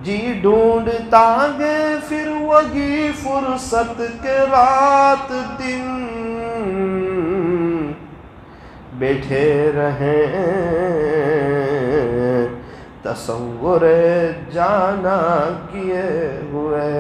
جی ڈھونڈتا گے پھر وہی فرصت کے رات دن، بیٹھے رہیں تصور جانا کیے ہوئے۔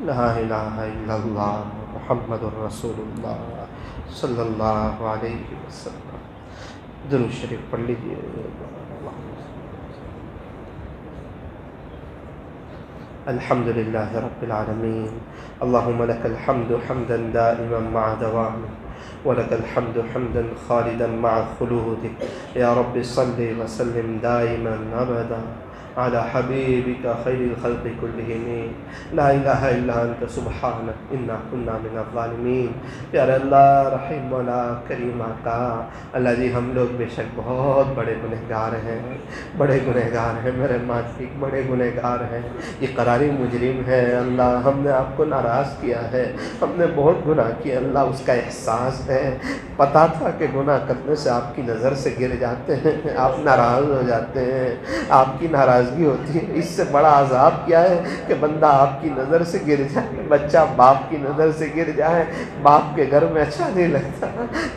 لا الہ الا اللہ محمد الرسول اللہ صلی اللہ علیہ وسلم۔ درود شریف پڑھ لیجیے۔ الحمد للہ رب العالمین، اللہم لک الحمد حمدا دائما مع دوامک، ولک الحمد حمدا خالدا مع خلودک، یا رب صلی وسلم دائما ابدا على حبيبك خير الخلق كلهم، لا الہ الا انت سبحانک انا كنا من الظالمین۔ پیارے اللہ رحیم مولا کریم آقا، اللہ جی ہم لوگ بے شک بہت بڑے گنہگار ہیں، بڑے گنہگار ہیں میرے مالک، بڑے گنہگار ہیں، یہ قراری مجرم ہے اللہ، ہم نے آپ کو ناراض کیا ہے، ہم نے بہت گناہ کیا اللہ، اس کا احساس ہے، پتا تھا کہ گناہ کرنے سے آپ کی نظر سے گر جاتے ہیں، آپ ناراض ہو جاتے ہیں، آپ کی ناراضگی ہوتی ہے۔ اس سے بڑا عذاب کیا ہے کہ بندہ آپ کی نظر سے گر جائے، بچہ باپ کی نظر سے گر جائے، باپ کے گھر میں اچھا نہیں لگتا،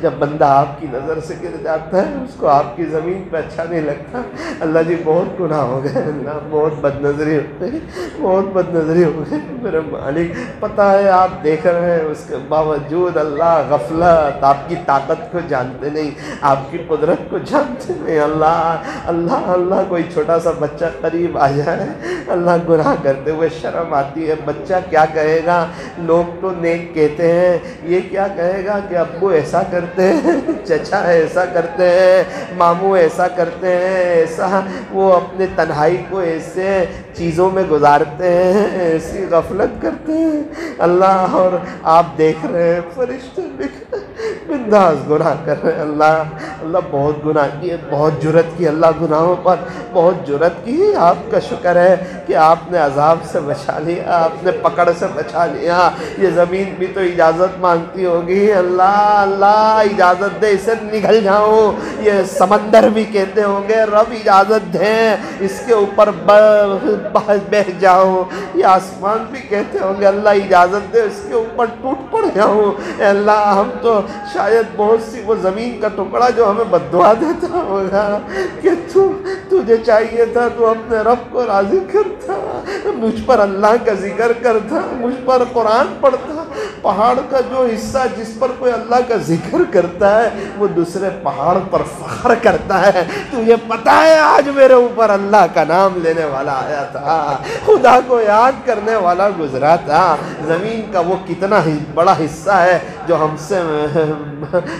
جب بندہ آپ کی نظر سے گر جاتا ہے اس کو آپ کی زمین پہ اچھا نہیں لگتا۔ اللہ جی بہت گناہ ہو گئے اللہ، بہت بد نظری ہو گئی، بہت بد نظری ہو گئی میرے مالک، پتہ ہے آپ دیکھ رہے ہیں، اس کے باوجود اللہ غفلت، آپ کی طاقت کو جانتے نہیں، آپ کی قدرت کو جانتے نہیں اللہ اللہ اللہ۔ کوئی چھوٹا سا بچہ قریب آ جائے اللہ، گناہ کرتے ہوئے شرم آتی ہے، بچہ کیا کہے گا، لوگ تو نیک کہتے ہیں، یہ کیا کہے گا کہ ابو ایسا کرتے ہیں، چچا ایسا کرتے ہیں، ماموں ایسا کرتے ہیں، ایسا وہ اپنے تنہائی کو ایسے چیزوں میں گزارتے ہیں، ایسی غفلت کرتے ہیں اللہ، اور آپ دیکھ رہے ہیں فرشتے بنداز گناہ کر رہے ہیں اللہ اللہ، بہت گناہ کیے، بہت جرت کی اللہ گناہوں پر، بہت جرت کی۔ آپ کا شکر ہے کہ آپ نے عذاب سے بچا لیا، آپ نے پکڑ سے بچا لیا۔ یہ زمین بھی تو اجازت مانگتی ہوگی اللہ اللہ اجازت دے اسے نگل جاؤں، یہ سمندر بھی کہتے ہوں گے رب اجازت دیں اس کے اوپر بہ جاؤں، یہ آسمان بھی کہتے ہوں گے اللہ اجازت دے اس کے اوپر ٹوٹ پڑ جاؤں۔ اے اللہ ہم تو شاید بہت سی وہ زمین کا ٹکڑا جو ہمیں بددعا دیتا ہوگا کہ تجھے چاہیے تھا تو اپنے رب کو راضی کرتا، مجھ پر اللہ کا ذکر کرتا، مجھ پر قرآن پڑھتا، پہاڑ کا جو حصہ جس پر کوئی اللہ کا ذکر کرتا ہے وہ دوسرے پہاڑ پر فخر کرتا ہے. تجھے پتہ ہے آج میرے اوپر اللہ کا نام لینے والا آیا تھا, خدا کو یاد کرنے والا گزرا تھا. زمین کا وہ کتنا بڑا حصہ ہے جو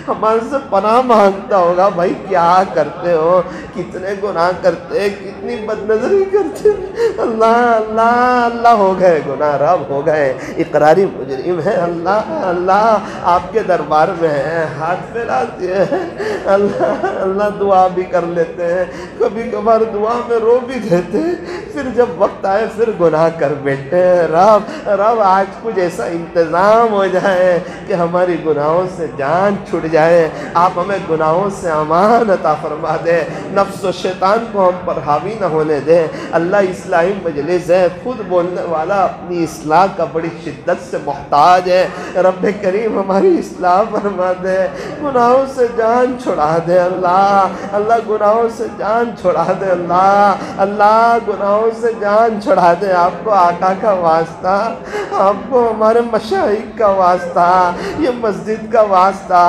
ہمارے سے پناہ مانگتا ہوگا, بھائی کیا کرتے ہو, کتنے گناہ کرتے, کتنی بدنظری کرتے. اللہ اللہ اللہ ہو گئے, گناہ رب ہو گئے, اقراری مجرم ہے. اللہ اللہ آپ کے دربار میں ہیں, ہاتھ پھیلاتے ہیں. اللہ اللہ دعا بھی کر لیتے ہیں, کبھی کبھار دعا میں رو بھی دیتے ہیں, پھر جب وقت آئے پھر گناہ کر بیٹھتے ہیں. رب آج کچھ ایسا انتظام ہو جائے کہ ہماری گناہوں سے جان چھٹ جائے. آپ ہمیں گناہوں سے امان عطا فرما دے, نفس و شیطان کو ہم پر حاوی نہ ہونے دے. اللہ اصلاحی مجلس ہے, خود بولنے والا اپنی اصلاح کا بڑی شدت سے محتاج ہے. رب کریم ہماری اصلاح فرما دے, گناہوں سے جان چھڑا دے. اللہ اللہ گناہوں سے جان چھڑا دے. اللہ اللہ گناہوں سے جان چھڑا دے. آپ کو آقا کا واسطہ, آپ کو ہمارے مشائخ کا واسطہ, یہ مسجد کا واسطہ,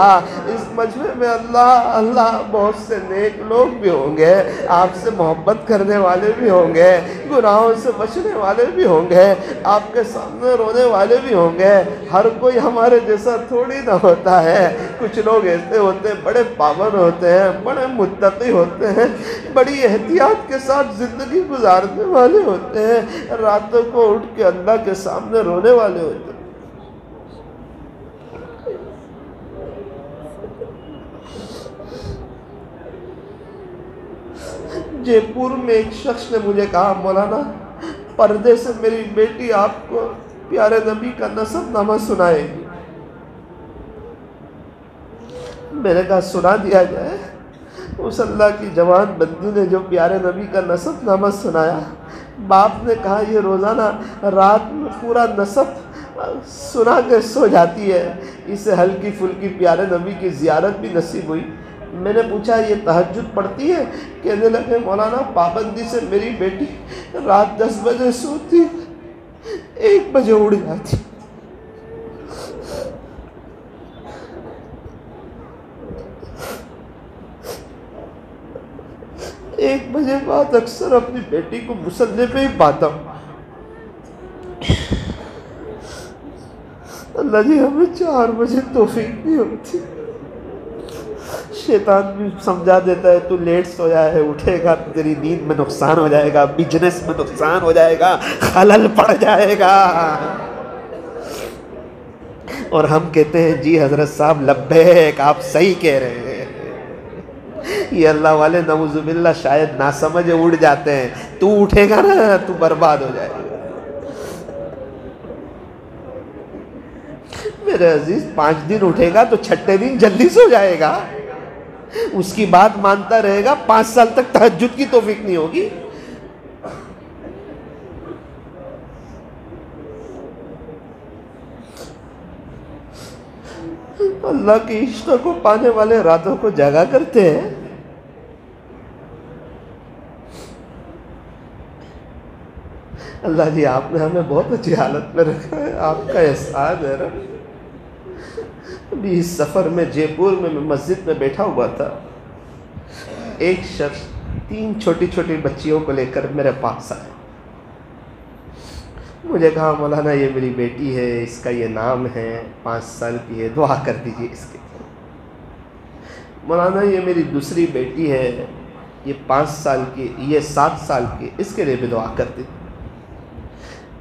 اس مجمع میں اللہ اللہ بہت سے نیک لوگ بھی ہوں گے, آپ سے محبت کرنے والے بھی ہوں گے, گناہوں سے بچنے والے بھی ہوں گے, آپ کے سامنے رونے والے بھی ہوں گے. ہر کوئی ہمارے جیسا تھوڑی نہ ہوتا ہے. کچھ لوگ ایسے ہوتے ہیں بڑے پابند ہوتے ہیں, بڑے متقی ہوتے ہیں, بڑی احتیاط کے ساتھ زندگی گزارنے والے ہوتے ہیں, راتوں کو اٹھ کے اللہ کے سامنے رونے والے ہوتے ہیں. جے پور میں ایک شخص نے مجھے کہا, مولانا پردے سے میری بیٹی آپ کو پیارے نبی کا نسب نامہ سنائے گی. میں نے کہا سنا دیا جائے. اس اللہ کی جوان بندی نے جو پیارے نبی کا نسب نامہ سنایا, باپ نے کہا یہ روزانہ رات میں پورا نسب سنا کے سو جاتی ہے, اسے ہلکی پھلکی پیارے نبی کی زیارت بھی نصیب ہوئی. میں نے پوچھا یہ تہجد پڑھتی ہے؟ کہنے لگے مولانا پابندی سے میری بیٹی رات 10 بجے سوتی, 1 بجے اڑ جاتی. ایک بجے بعد اکثر اپنی بیٹی کو مصلی پہ ہی پاتا ہوں. اللہ جی ہمیں 4 بجے توفیق نہیں ہوتی. شیطان بھی سمجھا دیتا ہے تو لیٹ سویا ہے, اٹھے گا تیری نیند میں نقصان ہو جائے گا, بزنس میں نقصان ہو جائے گا, خلل پڑ جائے گا. اور ہم کہتے ہیں جی حضرت صاحب لبیک, آپ صحیح کہہ رہے ہیں. یہ اللہ والے نعوذ باللہ شاید ناسمجھ اڑ جاتے ہیں. تو اٹھے گا نا تو برباد ہو جائے گا. میرے عزیز 5 دن اٹھے گا تو 6 دن جلدی سو جائے گا, اس کی بات مانتا رہے گا, 5 سال تک تہجد کی توفیق نہیں ہوگی. اللہ کی عشق کو پانے والے راتوں کو جاگا کرتے ہیں. اللہ جی آپ نے ہمیں بہت اچھی حالت میں رکھا ہے, آپ کا احسان ہے. ابھی اس سفر میں جے پور میں مسجد میں بیٹھا ہوا تھا, ایک شخص 3 چھوٹی چھوٹی بچیوں کو لے کر میرے پاس آئے. مجھے کہا مولانا یہ میری بیٹی ہے, اس کا یہ نام ہے, 5 سال کی ہے, دعا کر دیجیے اس کے. مولانا یہ میری دوسری بیٹی ہے, یہ 5 سال کی, یہ 7 سال کی, اس کے لیے بھی دعا کر دیجیے.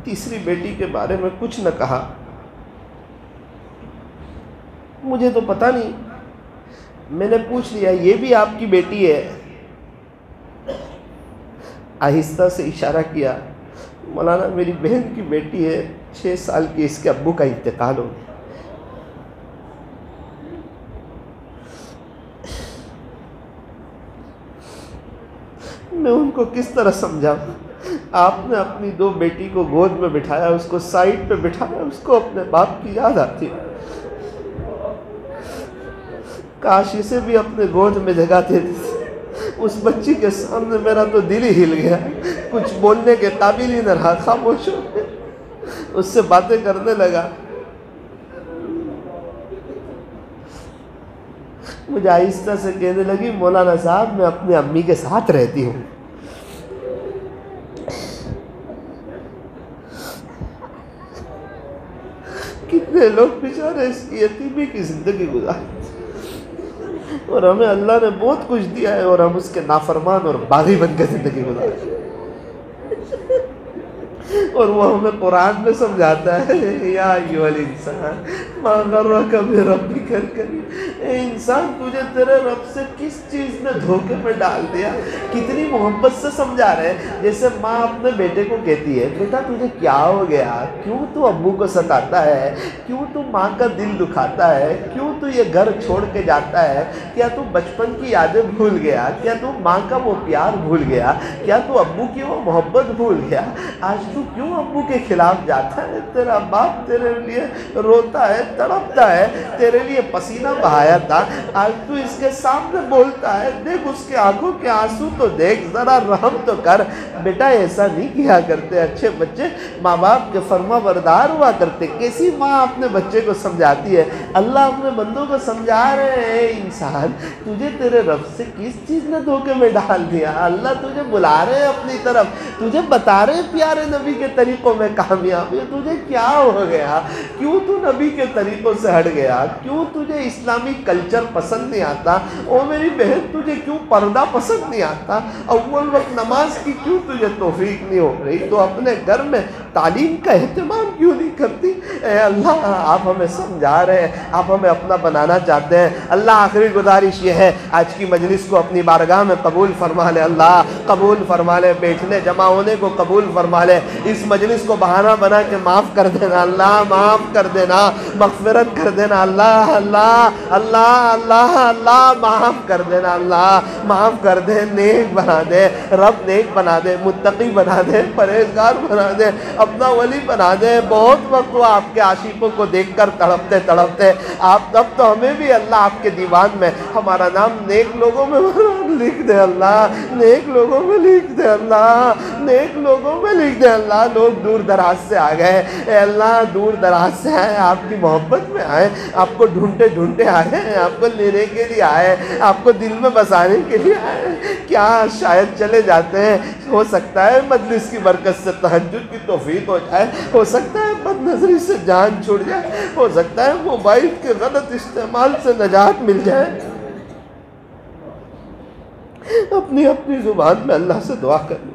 تیسری بیٹی کے بارے میں کچھ نہ کہا. مجھے تو پتہ نہیں, میں نے پوچھ لیا یہ بھی آپ کی بیٹی ہے؟ آہستہ سے اشارہ کیا, مولانا میری بہن کی بیٹی ہے, 6 سال کی, اس کے ابو کا انتقال ہو گیا. میں ان کو کس طرح سمجھاؤں؟ آپ نے اپنی 2 بیٹی کو گود میں بٹھایا, اس کو سائڈ پہ بٹھایا, اس کو اپنے باپ کی یاد آتی. کاش اسے بھی اپنے گود میں جگہ دے دی. اس بچی کے سامنے میرا تو دل ہی ہل گیا, کچھ بولنے کے قابل ہی نہ رہا, خاموش ہو گیا. اس سے باتیں کرنے لگا. مجھے آہستہ سے کہنے لگی مولانا صاحب میں اپنی امی کے ساتھ رہتی ہوں۔ کتنے لوگ بیچارے اس یتیمی کی زندگی گزارتے اور ہمیں اللہ نے بہت کچھ دیا ہے اور ہم اس کے نافرمان اور باغی بن کے زندگی گزارتے ہیں۔ اور وہ ہمیں قرآن میں سمجھاتا ہے یا ایھا الانسان ما غرک بربک الکریم، اے انسان تجھے تیرے رب سے کس چیز نے دھوکے میں ڈال دیا۔ کتنی محبت سے سمجھا رہے ہیں، جیسے ماں اپنے بیٹے کو کہتی ہے بیٹا تجھے کیا ہو گیا، کیوں تو ابو کو ستاتا ہے، کیوں تو ماں کا دل دکھاتا ہے، کیوں تو یہ گھر چھوڑ کے جاتا ہے، کیا تو بچپن کی یادیں بھول گیا، کیا تو ماں کا وہ پیار بھول گیا، کیا تو ابو کی وہ محبت بھول گیا، آج تو کیوں ابو کے خلاف جاتا ہے؟ تیرا باپ تیرے لیے روتا ہے، تڑپتا ہے، تیرے لیے پسینہ بہایا تھا، آج تو اس کے سامنے بولتا ہے، دیکھ اس کے آنکھوں کے آنسو تو دیکھ، ذرا رحم تو کر۔ بیٹا ایسا نہیں کیا کرتے، اچھے بچے ماں باپ کے فرما بردار ہوا کرتے۔ کیسی ماں اپنے بچے کو سمجھاتی ہے؟ اللہ اپنے بندوں کو سمجھا رہے ہیں، اے انسان تجھے تیرے رب سے کس چیز نے دھوکے میں ڈال دیا؟ اللہ تجھے بلا رہے ہیں اپنی طرف، تجھے بتا رہے ہیں پیارے نبی کے طریقوں میں کامیابی۔ تجھے کیا ہو گیا؟ کیوں تو نبی کے طریقوں سے ہٹ گیا؟ کیوں تجھے اسلامی کلچر پسند نہیں آتا؟ او میری بہن تجھے کیوں پردہ پسند نہیں آتا؟ اول وقت نماز کی کیوں تجھے توفیق نہیں ہو رہی؟ تو اپنے گھر میں تعلیم کا اہتمام کیوں نہیں کرتی؟ اے اللہ آپ ہمیں سمجھا رہے ہیں، آپ ہمیں اپنا بنانا چاہتے ہیں۔ اللہ آخری گزارش یہ ہے آج کی مجلس کو اپنی بارگاہ میں قبول فرما لے، اللہ قبول فرما لے، بیٹھنے جمع ہونے کو قبول فرما لے، اس مجلس کو بہانہ بنا کے معاف کر دینا اللہ، معاف کر دینا، مغفرت کر دینا اللہ، اللہ اللہ اللہ اللہ معاف کر دینا اللہ، معاف کر دے، نیک بنا دے رب، نیک بنا دے، متقی بنا دے، پرہیزگار بنا دے، اپنا ولی بنا دے۔ بہت وقت وہ آپ کے عاشقوں کو دیکھ کر تڑپتے تڑپتے، آپ اب تو ہمیں بھی اللہ آپ کے دیوان میں ہمارا نام نیک لوگوں میں لکھ دے اللہ، نیک لوگوں میں لکھ دے اللہ، نیک لوگوں میں لکھ دے اللہ۔ لوگ دور دراز سے آ گئے، اے اللہ دور دراز سے آئے، آپ کی محبت میں آئے، آپ کو ڈھونڈتے ڈھونڈتے آئے ہیں، آپ کو لینے کے لیے آئے، آپ کو دل میں بسانے کے لیے آئے۔ کیا شاید چلے جاتے ہیں، ہو سکتا ہے مجلس کی برکت سے تہجد کی توفیق ہو جائے، ہو سکتا ہے بد نظری سے جان چھوٹ جائے، ہو سکتا ہے موبائل کے غلط استعمال سے نجات مل جائے۔ اپنی اپنی زبان میں اللہ سے دعا کر لیں۔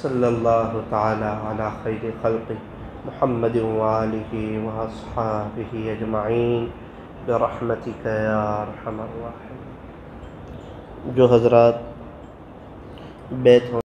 صلی اللہ تعالی علی خیر خلق محمد وآلہ واصحابہ اجمعین برحمتک یا ارحم الراحمین۔ جو حضرات بیت